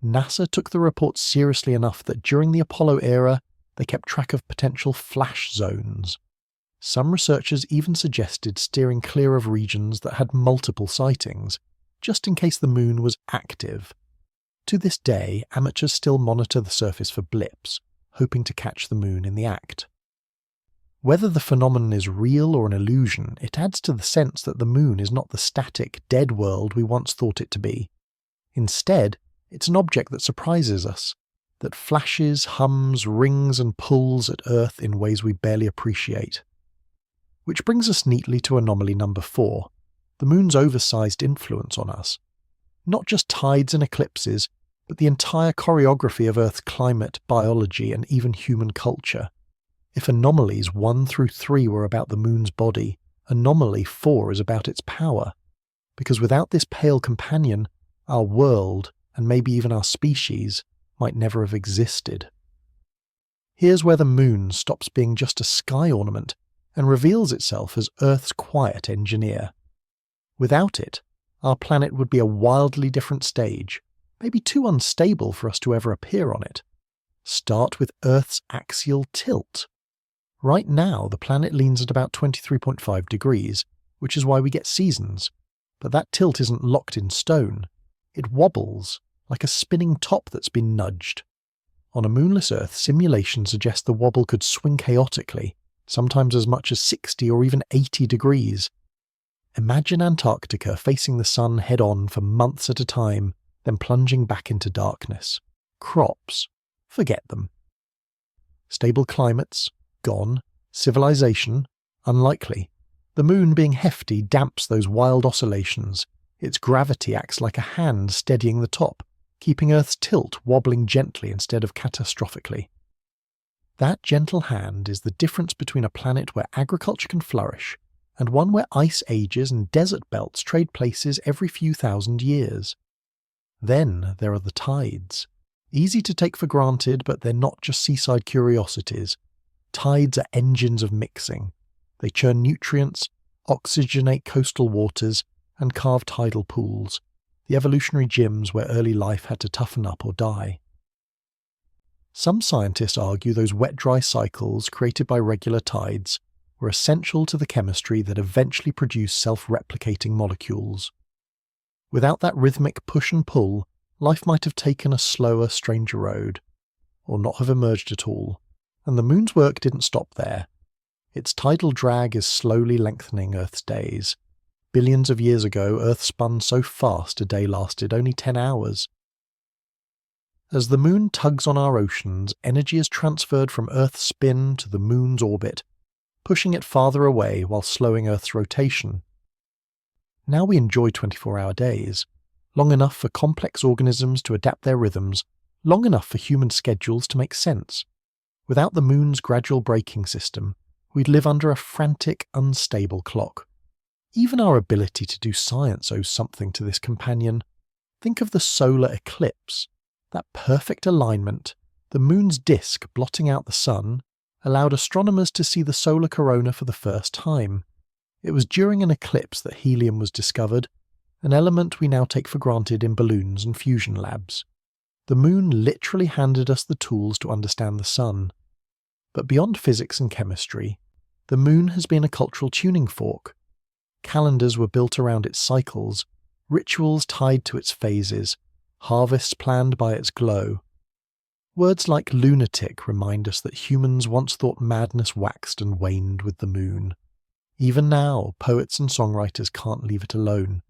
NASA took the report seriously enough that during the Apollo era, they kept track of potential flash zones. Some researchers even suggested steering clear of regions that had multiple sightings, just in case the moon was active. To this day, amateurs still monitor the surface for blips, hoping to catch the moon in the act. Whether the phenomenon is real or an illusion, it adds to the sense that the moon is not the static, dead world we once thought it to be. Instead, it's an object that surprises us, that flashes, hums, rings and pulls at Earth in ways we barely appreciate. Which brings us neatly to anomaly number 4, the moon's oversized influence on us. Not just tides and eclipses, but the entire choreography of Earth's climate, biology, and even human culture. If anomalies 1 through 3 were about the moon's body, anomaly 4 is about its power. Because without this pale companion, our world, and maybe even our species, might never have existed. Here's where the moon stops being just a sky ornament and reveals itself as Earth's quiet engineer. Without it, our planet would be a wildly different stage, maybe too unstable for us to ever appear on it. Start with Earth's axial tilt. Right now, the planet leans at about 23.5 degrees, which is why we get seasons. But that tilt isn't locked in stone. It wobbles, like a spinning top that's been nudged. On a moonless Earth, simulations suggest the wobble could swing chaotically, sometimes as much as 60 or even 80 degrees. Imagine Antarctica facing the sun head-on for months at a time, then plunging back into darkness. Crops? Forget them. Stable climates? Gone. Civilization? Unlikely. The moon being hefty damps those wild oscillations. Its gravity acts like a hand steadying the top, keeping Earth's tilt wobbling gently instead of catastrophically. That gentle hand is the difference between a planet where agriculture can flourish and one where ice ages and desert belts trade places every few thousand years. Then there are the tides. Easy to take for granted, but they're not just seaside curiosities. Tides are engines of mixing. They churn nutrients, oxygenate coastal waters, and carve tidal pools, the evolutionary gyms where early life had to toughen up or die. Some scientists argue those wet-dry cycles created by regular tides were essential to the chemistry that eventually produced self-replicating molecules. Without that rhythmic push and pull, life might have taken a slower, stranger road, or not have emerged at all, and the moon's work didn't stop there. Its tidal drag is slowly lengthening Earth's days. Billions of years ago, Earth spun so fast a day lasted only 10 hours. As the moon tugs on our oceans, energy is transferred from Earth's spin to the moon's orbit, pushing it farther away while slowing Earth's rotation. Now we enjoy 24-hour days, long enough for complex organisms to adapt their rhythms, long enough for human schedules to make sense. Without the moon's gradual braking system, we'd live under a frantic, unstable clock. Even our ability to do science owes something to this companion. Think of the solar eclipse, that perfect alignment, The moon's disk blotting out the sun allowed astronomers to see the solar corona for the first time. It was during an eclipse that helium was discovered, an element we now take for granted in balloons and fusion labs. The moon literally handed us the tools to understand the sun. But beyond physics and chemistry, the moon has been a cultural tuning fork. Calendars were built around its cycles, rituals tied to its phases, harvests planned by its glow. Words like lunatic remind us that humans once thought madness waxed and waned with the moon. Even now, poets and songwriters can't leave it alone.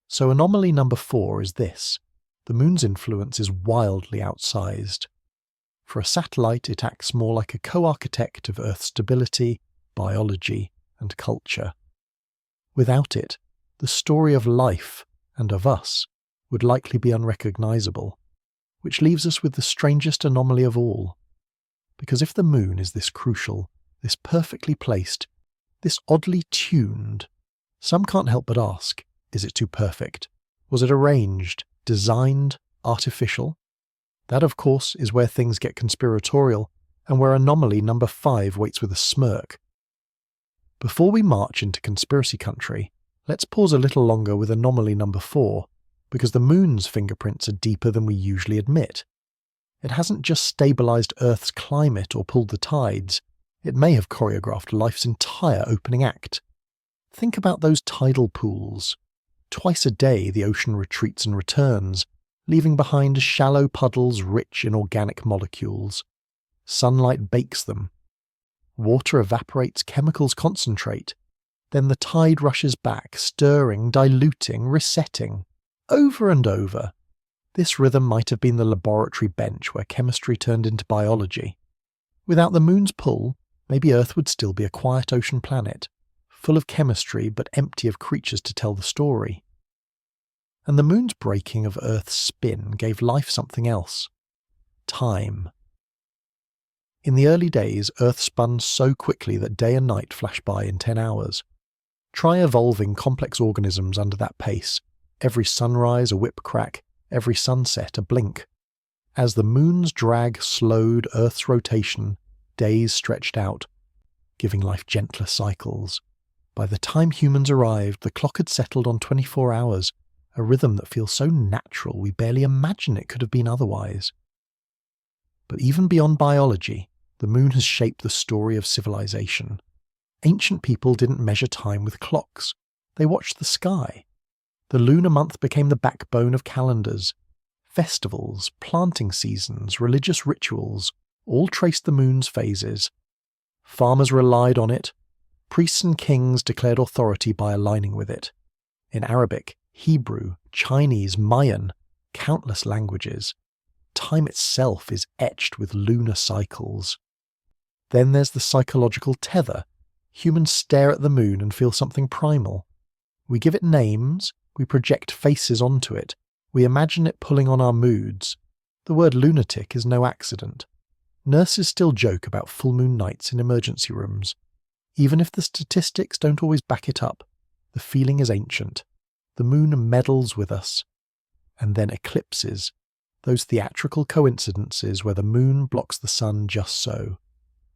So anomaly number 4 is this: the moon's influence is wildly outsized. For a satellite, it acts more like a co-architect of Earth's stability, biology, and culture. Without it, the story of life, and of us, would likely be unrecognizable, which leaves us with the strangest anomaly of all. Because if the moon is this crucial, this perfectly placed, this oddly tuned, some can't help but ask, is it too perfect? Was it arranged, designed, artificial? That, of course, is where things get conspiratorial, and where anomaly number 5 waits with a smirk. Before we march into conspiracy country, let's pause a little longer with anomaly number 4, because the moon's fingerprints are deeper than we usually admit. It hasn't just stabilised Earth's climate or pulled the tides, it may have choreographed life's entire opening act. Think about those tidal pools. Twice a day the ocean retreats and returns, leaving behind shallow puddles rich in organic molecules. Sunlight bakes them. Water evaporates, chemicals concentrate. Then the tide rushes back, stirring, diluting, resetting. Over and over. This rhythm might have been the laboratory bench where chemistry turned into biology. Without the moon's pull, maybe Earth would still be a quiet ocean planet, full of chemistry but empty of creatures to tell the story. And the moon's breaking of Earth's spin gave life something else. Time. In the early days, Earth spun so quickly that day and night flashed by in 10 hours. Try evolving complex organisms under that pace. Every sunrise a whip crack, every sunset a blink. As the moon's drag slowed Earth's rotation, days stretched out, giving life gentler cycles. By the time humans arrived, the clock had settled on 24 hours, a rhythm that feels so natural we barely imagine it could have been otherwise. But even beyond biology, the moon has shaped the story of civilization. Ancient people didn't measure time with clocks. They watched the sky. The lunar month became the backbone of calendars. Festivals, planting seasons, religious rituals, all traced the moon's phases. Farmers relied on it. Priests and kings declared authority by aligning with it. In Arabic, Hebrew, Chinese, Mayan, countless languages, time itself is etched with lunar cycles. Then there's the psychological tether. Humans stare at the moon and feel something primal. We give it names, we project faces onto it, we imagine it pulling on our moods. The word lunatic is no accident. Nurses still joke about full moon nights in emergency rooms. Even if the statistics don't always back it up, the feeling is ancient. The moon meddles with us. And then eclipses, those theatrical coincidences where the moon blocks the sun just so.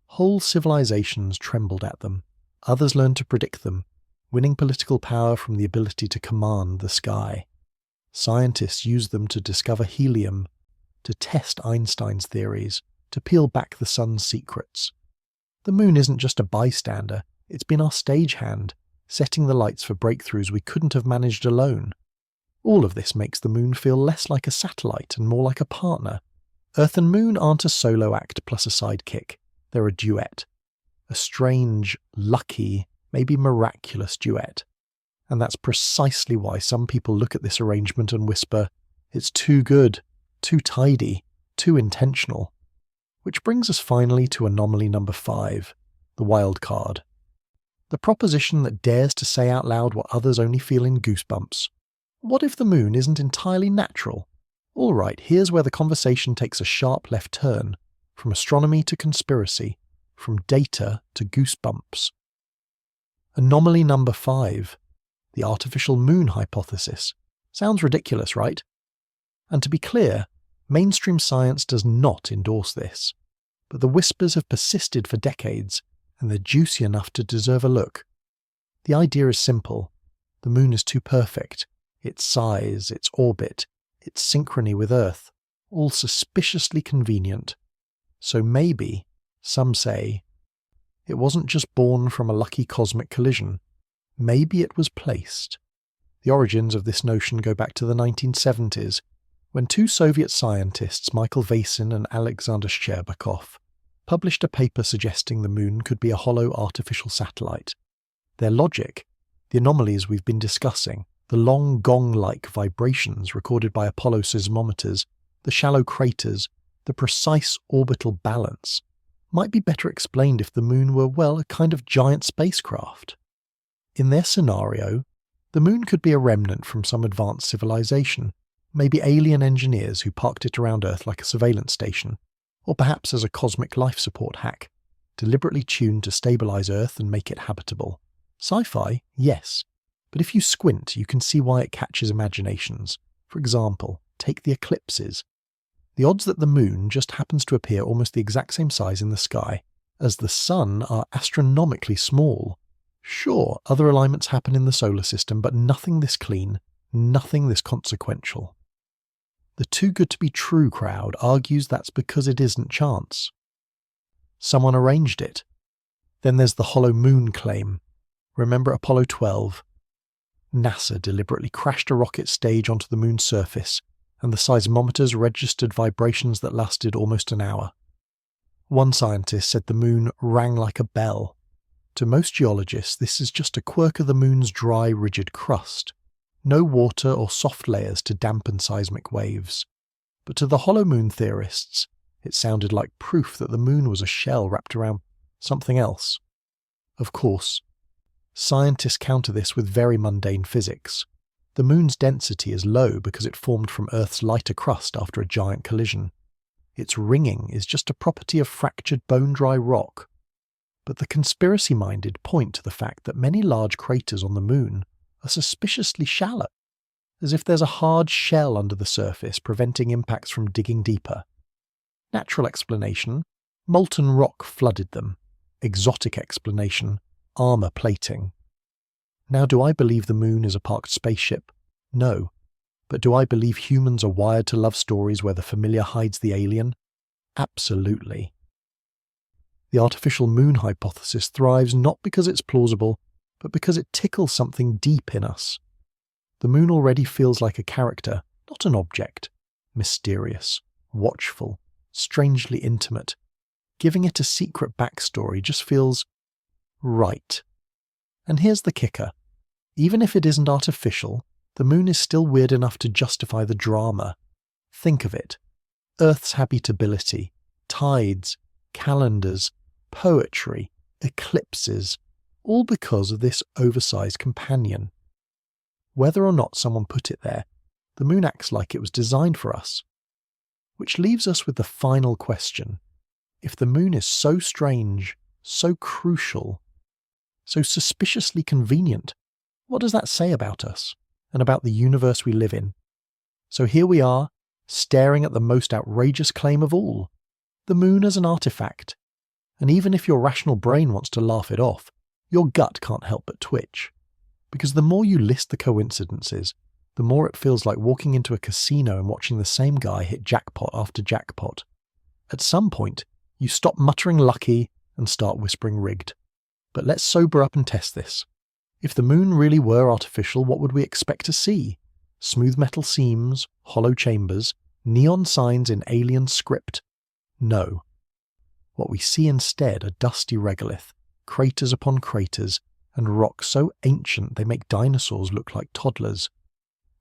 Whole civilizations trembled at them. Others learned to predict them, winning political power from the ability to command the sky. Scientists used them to discover helium, to test Einstein's theories, to peel back the sun's secrets. The moon isn't just a bystander, it's been our stagehand, setting the lights for breakthroughs we couldn't have managed alone. All of this makes the moon feel less like a satellite and more like a partner. Earth and moon aren't a solo act plus a sidekick, they're a duet. A strange, lucky, maybe miraculous duet. And that's precisely why some people look at this arrangement and whisper, it's too good, too tidy, too intentional. Which brings us finally to anomaly number 5, the wild card. The proposition that dares to say out loud what others only feel in goosebumps. What if the moon isn't entirely natural? All right, here's where the conversation takes a sharp left turn, from astronomy to conspiracy, from data to goosebumps. Anomaly number 5, the artificial moon hypothesis. Sounds ridiculous, right? And to be clear, Mainstream science does not endorse this, but the whispers have persisted for decades, and they're juicy enough to deserve a look. The idea is simple. The moon is too perfect. Its size, its orbit, its synchrony with Earth, all suspiciously convenient. So maybe, some say, it wasn't just born from a lucky cosmic collision. Maybe it was placed. The origins of this notion go back to the 1970s, when two Soviet scientists, Michael Vasin and Alexander Shcherbakov, published a paper suggesting the moon could be a hollow artificial satellite. Their logic, the anomalies we've been discussing, the long gong-like vibrations recorded by Apollo seismometers, the shallow craters, the precise orbital balance, might be better explained if the moon were, well, a kind of giant spacecraft. In their scenario, the moon could be a remnant from some advanced civilization, maybe alien engineers who parked it around Earth like a surveillance station, or perhaps as a cosmic life support hack, deliberately tuned to stabilize Earth and make it habitable. Sci-fi, yes, but if you squint, you can see why it catches imaginations. For example, take the eclipses. The odds that the moon just happens to appear almost the exact same size in the sky as the sun are astronomically small. Sure, other alignments happen in the solar system, but nothing this clean, nothing this consequential. The too good to be true crowd argues that's because it isn't chance. Someone arranged it. Then there's the hollow moon claim. Remember Apollo 12? NASA deliberately crashed a rocket stage onto the moon's surface, and the seismometers registered vibrations that lasted almost an hour. One scientist said the moon rang like a bell. To most geologists, this is just a quirk of the moon's dry, rigid crust. No water or soft layers to dampen seismic waves. But to the hollow moon theorists, it sounded like proof that the moon was a shell wrapped around something else. Of course, scientists counter this with very mundane physics. The moon's density is low because it formed from Earth's lighter crust after a giant collision. Its ringing is just a property of fractured bone-dry rock. But the conspiracy-minded point to the fact that many large craters on the moon are suspiciously shallow, as if there's a hard shell under the surface preventing impacts from digging deeper. Natural explanation: molten rock flooded them. Exotic explanation: armor plating. Now, do I believe the moon is a parked spaceship? No. But do I believe humans are wired to love stories where the familiar hides the alien? Absolutely. The artificial moon hypothesis thrives not because it's plausible, but because it tickles something deep in us. The moon already feels like a character, not an object. Mysterious, watchful, strangely intimate. Giving it a secret backstory just feels right. And here's the kicker. Even if it isn't artificial, the moon is still weird enough to justify the drama. Think of it. Earth's habitability, tides, calendars, poetry, eclipses, all because of this oversized companion. Whether or not someone put it there, the moon acts like it was designed for us. Which leaves us with the final question. If the moon is so strange, so crucial, so suspiciously convenient, what does that say about us and about the universe we live in? So here we are, staring at the most outrageous claim of all, the moon as an artifact. And even if your rational brain wants to laugh it off, your gut can't help but twitch. Because the more you list the coincidences, the more it feels like walking into a casino and watching the same guy hit jackpot after jackpot. At some point, you stop muttering lucky and start whispering rigged. But let's sober up and test this. If the moon really were artificial, what would we expect to see? Smooth metal seams, hollow chambers, neon signs in alien script? No. What we see instead are dusty regolith, craters upon craters, and rocks so ancient they make dinosaurs look like toddlers.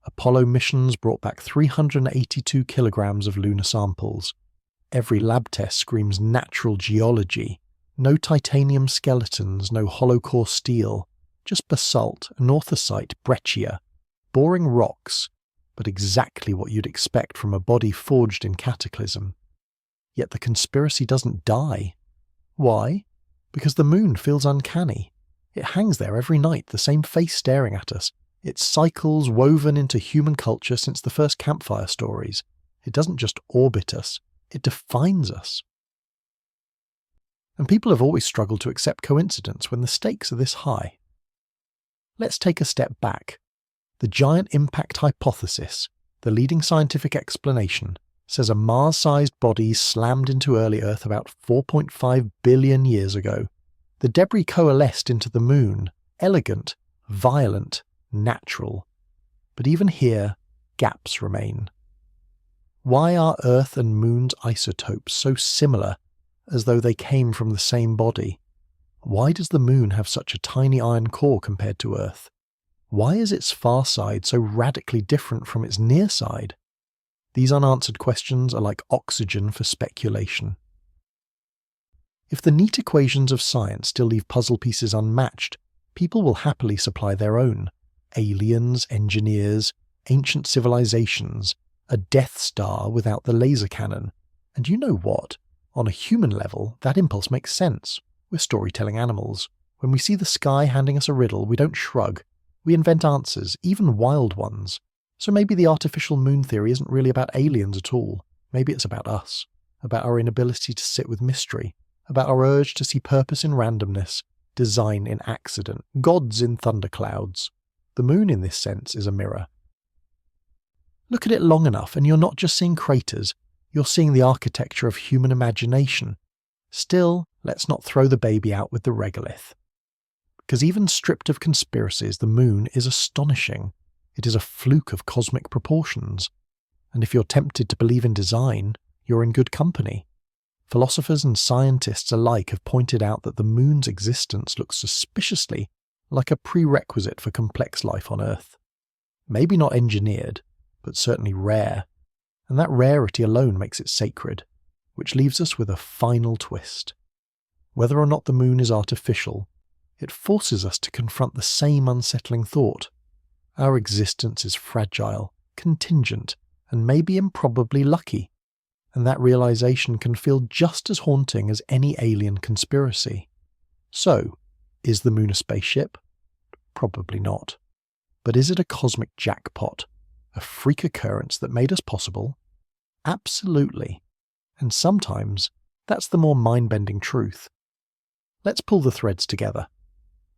Apollo missions brought back 382 kilograms of lunar samples. Every lab test screams natural geology. No titanium skeletons, no hollow core steel, just basalt, anorthosite, breccia, boring rocks, but exactly what you'd expect from a body forged in cataclysm. Yet the conspiracy doesn't die. Why? Because the moon feels uncanny. It hangs there every night, the same face staring at us. Its cycles woven into human culture since the first campfire stories. It doesn't just orbit us, it defines us. And people have always struggled to accept coincidence when the stakes are this high. Let's take a step back. The giant impact hypothesis, the leading scientific explanation, says a Mars-sized body slammed into early Earth about 4.5 billion years ago. The debris coalesced into the Moon, elegant, violent, natural. But even here, gaps remain. Why are Earth and Moon's isotopes so similar, as though they came from the same body? Why does the Moon have such a tiny iron core compared to Earth? Why is its far side so radically different from its near side? These unanswered questions are like oxygen for speculation. If the neat equations of science still leave puzzle pieces unmatched, people will happily supply their own. Aliens, engineers, ancient civilizations, a Death Star without the laser cannon. And you know what? On a human level, that impulse makes sense. We're storytelling animals. When we see the sky handing us a riddle, we don't shrug. We invent answers, even wild ones. So maybe the artificial moon theory isn't really about aliens at all. Maybe it's about us, about our inability to sit with mystery, about our urge to see purpose in randomness, design in accident, gods in thunderclouds. The moon in this sense is a mirror. Look at it long enough and you're not just seeing craters, you're seeing the architecture of human imagination. Still, let's not throw the baby out with the regolith. Because even stripped of conspiracies, the moon is astonishing. It is a fluke of cosmic proportions. And if you're tempted to believe in design, you're in good company. Philosophers and scientists alike have pointed out that the moon's existence looks suspiciously like a prerequisite for complex life on Earth. Maybe not engineered, but certainly rare. And that rarity alone makes it sacred, which leaves us with a final twist. Whether or not the moon is artificial, it forces us to confront the same unsettling thought. Our existence is fragile, contingent, and maybe improbably lucky. And that realization can feel just as haunting as any alien conspiracy. So, is the moon a spaceship? Probably not. But is it a cosmic jackpot? A freak occurrence that made us possible? Absolutely. And sometimes, that's the more mind-bending truth. Let's pull the threads together.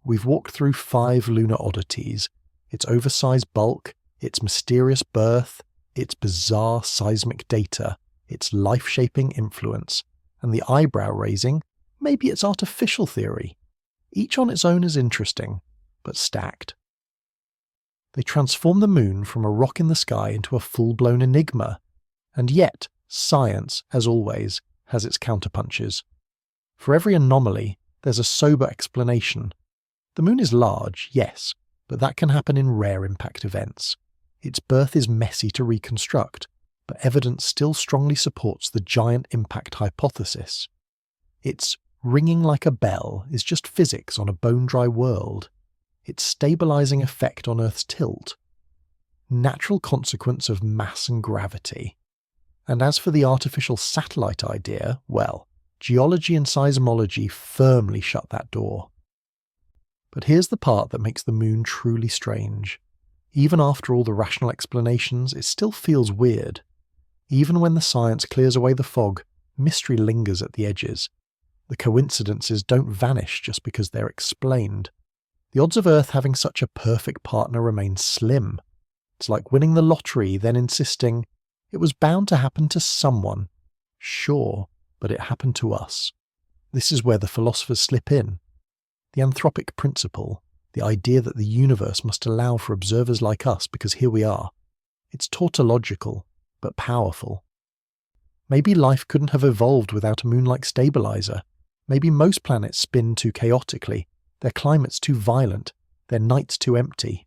We've walked through 5 lunar oddities, its oversized bulk, its mysterious birth, its bizarre seismic data, its life-shaping influence, and the eyebrow-raising, maybe its artificial theory. Each on its own is interesting, but stacked. They transform the moon from a rock in the sky into a full-blown enigma, and yet science, as always, has its counterpunches. For every anomaly, there's a sober explanation. The moon is large, yes, but that can happen in rare impact events. Its birth is messy to reconstruct, but evidence still strongly supports the giant impact hypothesis. Its ringing like a bell is just physics on a bone-dry world. Its stabilizing effect on Earth's tilt. Natural consequence of mass and gravity. And as for the artificial satellite idea, well, geology and seismology firmly shut that door. But here's the part that makes the moon truly strange. Even after all the rational explanations, it still feels weird. Even when the science clears away the fog, mystery lingers at the edges. The coincidences don't vanish just because they're explained. The odds of Earth having such a perfect partner remain slim. It's like winning the lottery, then insisting, it was bound to happen to someone. Sure, but it happened to us. This is where the philosophers slip in. The anthropic principle, the idea that the universe must allow for observers like us because here we are. It's tautological, but powerful. Maybe life couldn't have evolved without a moon-like stabilizer. Maybe most planets spin too chaotically, their climate's too violent, their nights too empty.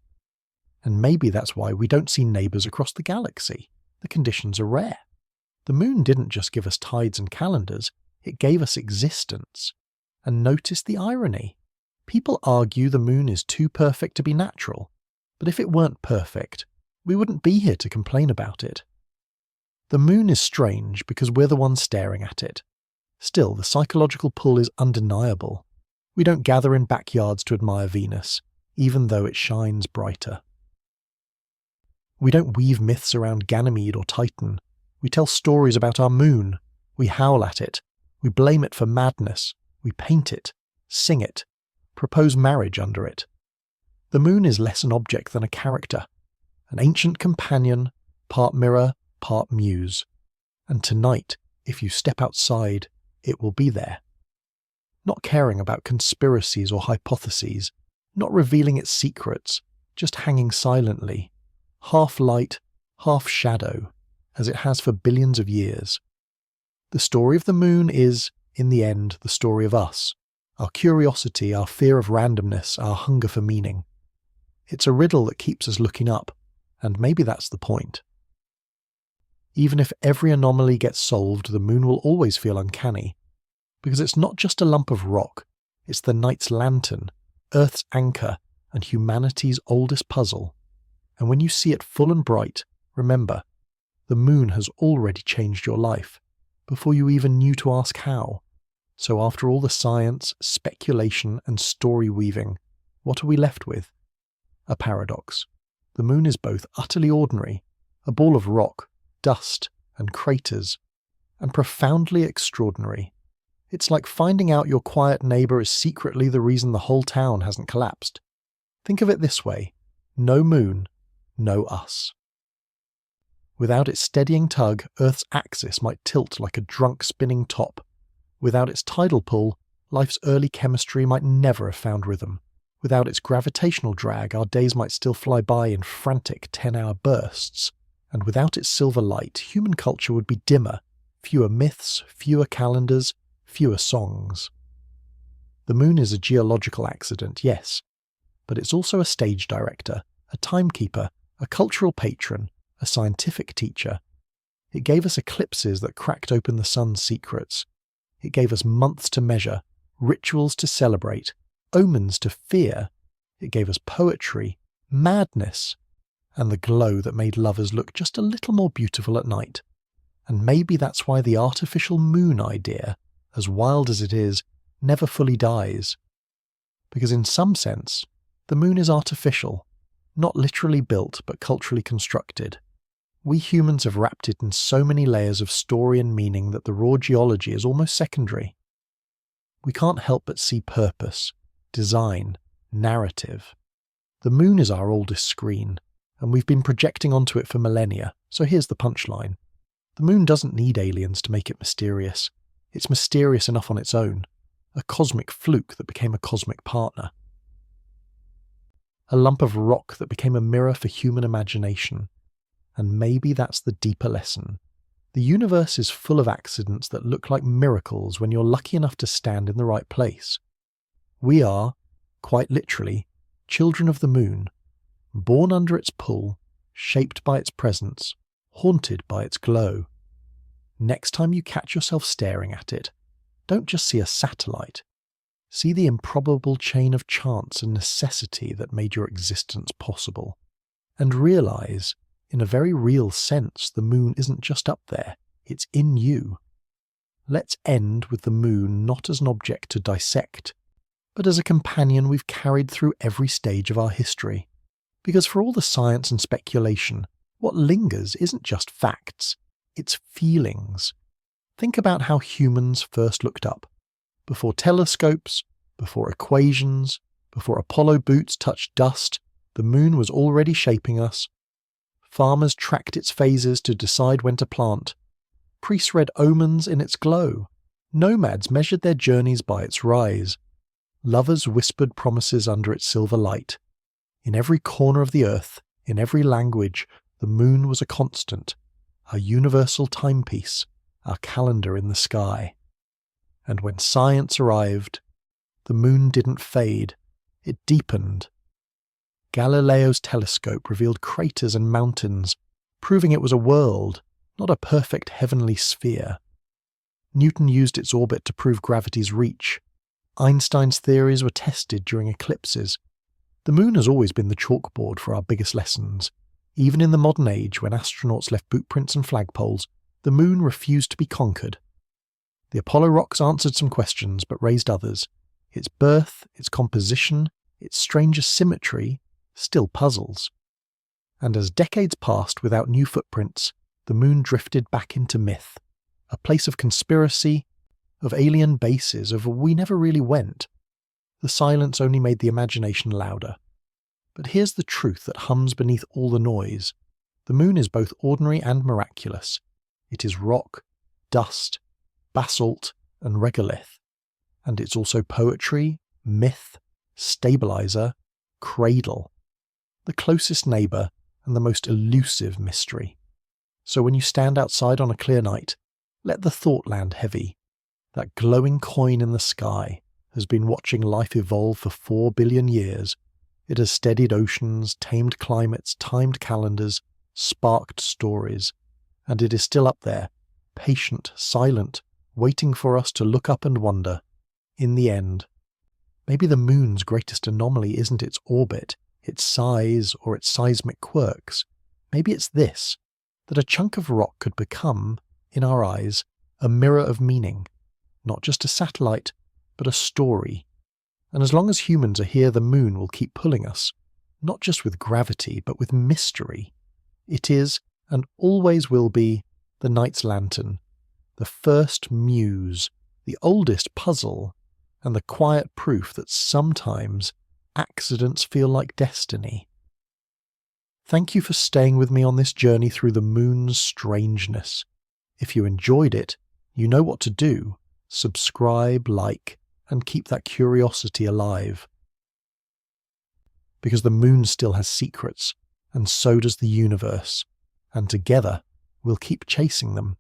And maybe that's why we don't see neighbours across the galaxy. The conditions are rare. The moon didn't just give us tides and calendars, it gave us existence. And notice the irony. People argue the moon is too perfect to be natural, but if it weren't perfect, we wouldn't be here to complain about it. The moon is strange because we're the ones staring at it. Still, the psychological pull is undeniable. We don't gather in backyards to admire Venus, even though it shines brighter. We don't weave myths around Ganymede or Titan. We tell stories about our moon. We howl at it. We blame it for madness. We paint it, sing it, propose marriage under it. The moon is less an object than a character, an ancient companion, part mirror, part muse. And tonight, if you step outside, it will be there. Not caring about conspiracies or hypotheses, not revealing its secrets, just hanging silently, half light, half shadow, as it has for billions of years. The story of the moon is, in the end, the story of us, our curiosity, our fear of randomness, our hunger for meaning. It's a riddle that keeps us looking up, and maybe that's the point. Even if every anomaly gets solved, the moon will always feel uncanny, because it's not just a lump of rock, it's the night's lantern, Earth's anchor, and humanity's oldest puzzle. And when you see it full and bright, remember, the moon has already changed your life, before you even knew to ask how. So after all the science, speculation, and story weaving, what are we left with? A paradox. The moon is both utterly ordinary, a ball of rock, dust, and craters, and profoundly extraordinary. It's like finding out your quiet neighbour is secretly the reason the whole town hasn't collapsed. Think of it this way: no moon, no us. Without its steadying tug, Earth's axis might tilt like a drunk spinning top. Without its tidal pull, life's early chemistry might never have found rhythm. Without its gravitational drag, our days might still fly by in frantic 10-hour bursts. And without its silver light, human culture would be dimmer, fewer myths, fewer calendars, fewer songs. The moon is a geological accident, yes, but it's also a stage director, a timekeeper, a cultural patron, a scientific teacher. It gave us eclipses that cracked open the sun's secrets. It gave us months to measure, rituals to celebrate, omens to fear. It gave us poetry, madness, and the glow that made lovers look just a little more beautiful at night. And maybe that's why the artificial moon idea, as wild as it is, never fully dies. Because in some sense, the moon is artificial, not literally built but culturally constructed. We humans have wrapped it in so many layers of story and meaning that the raw geology is almost secondary. We can't help but see purpose, design, narrative. The moon is our oldest screen, and we've been projecting onto it for millennia, so here's the punchline. The moon doesn't need aliens to make it mysterious. It's mysterious enough on its own, a cosmic fluke that became a cosmic partner. A lump of rock that became a mirror for human imagination. And maybe that's the deeper lesson. The universe is full of accidents that look like miracles when you're lucky enough to stand in the right place. We are, quite literally, children of the moon, born under its pull, shaped by its presence, haunted by its glow. Next time you catch yourself staring at it, don't just see a satellite. See the improbable chain of chance and necessity that made your existence possible. And realize, in a very real sense, the moon isn't just up there, it's in you. Let's end with the moon not as an object to dissect, but as a companion we've carried through every stage of our history. Because for all the science and speculation, what lingers isn't just facts, it's feelings. Think about how humans first looked up. Before telescopes, before equations, before Apollo boots touched dust, the moon was already shaping us. Farmers tracked its phases to decide when to plant. Priests read omens in its glow. Nomads measured their journeys by its rise. Lovers whispered promises under its silver light. In every corner of the earth, in every language, the moon was a constant, our universal timepiece, our calendar in the sky. And when science arrived, the moon didn't fade, it deepened. Galileo's telescope revealed craters and mountains, proving it was a world, not a perfect heavenly sphere. Newton used its orbit to prove gravity's reach. Einstein's theories were tested during eclipses. The moon has always been the chalkboard for our biggest lessons. Even in the modern age, when astronauts left bootprints and flagpoles, the moon refused to be conquered. The Apollo rocks answered some questions, but raised others. Its birth, its composition, its strangest symmetry, still puzzles. And as decades passed without new footprints, the moon drifted back into myth, a place of conspiracy, of alien bases, of we never really went. The silence only made the imagination louder. But here's the truth that hums beneath all the noise. The moon is both ordinary and miraculous. It is rock, dust, basalt, and regolith. And it's also poetry, myth, stabilizer, cradle, the closest neighbour and the most elusive mystery. So when you stand outside on a clear night, let the thought land heavy. That glowing coin in the sky has been watching life evolve for 4 billion years. It has steadied oceans, tamed climates, timed calendars, sparked stories, and it is still up there, patient, silent, waiting for us to look up and wonder. In the end, maybe the moon's greatest anomaly isn't its orbit, its size, or its seismic quirks. Maybe it's this, that a chunk of rock could become, in our eyes, a mirror of meaning, not just a satellite, but a story. And as long as humans are here, the moon will keep pulling us, not just with gravity, but with mystery. It is, and always will be, the night's lantern, the first muse, the oldest puzzle, and the quiet proof that sometimes accidents feel like destiny. Thank you for staying with me on this journey through the moon's strangeness. If you enjoyed it, you know what to do. Subscribe, like, and keep that curiosity alive. Because the moon still has secrets, and so does the universe, and together we'll keep chasing them.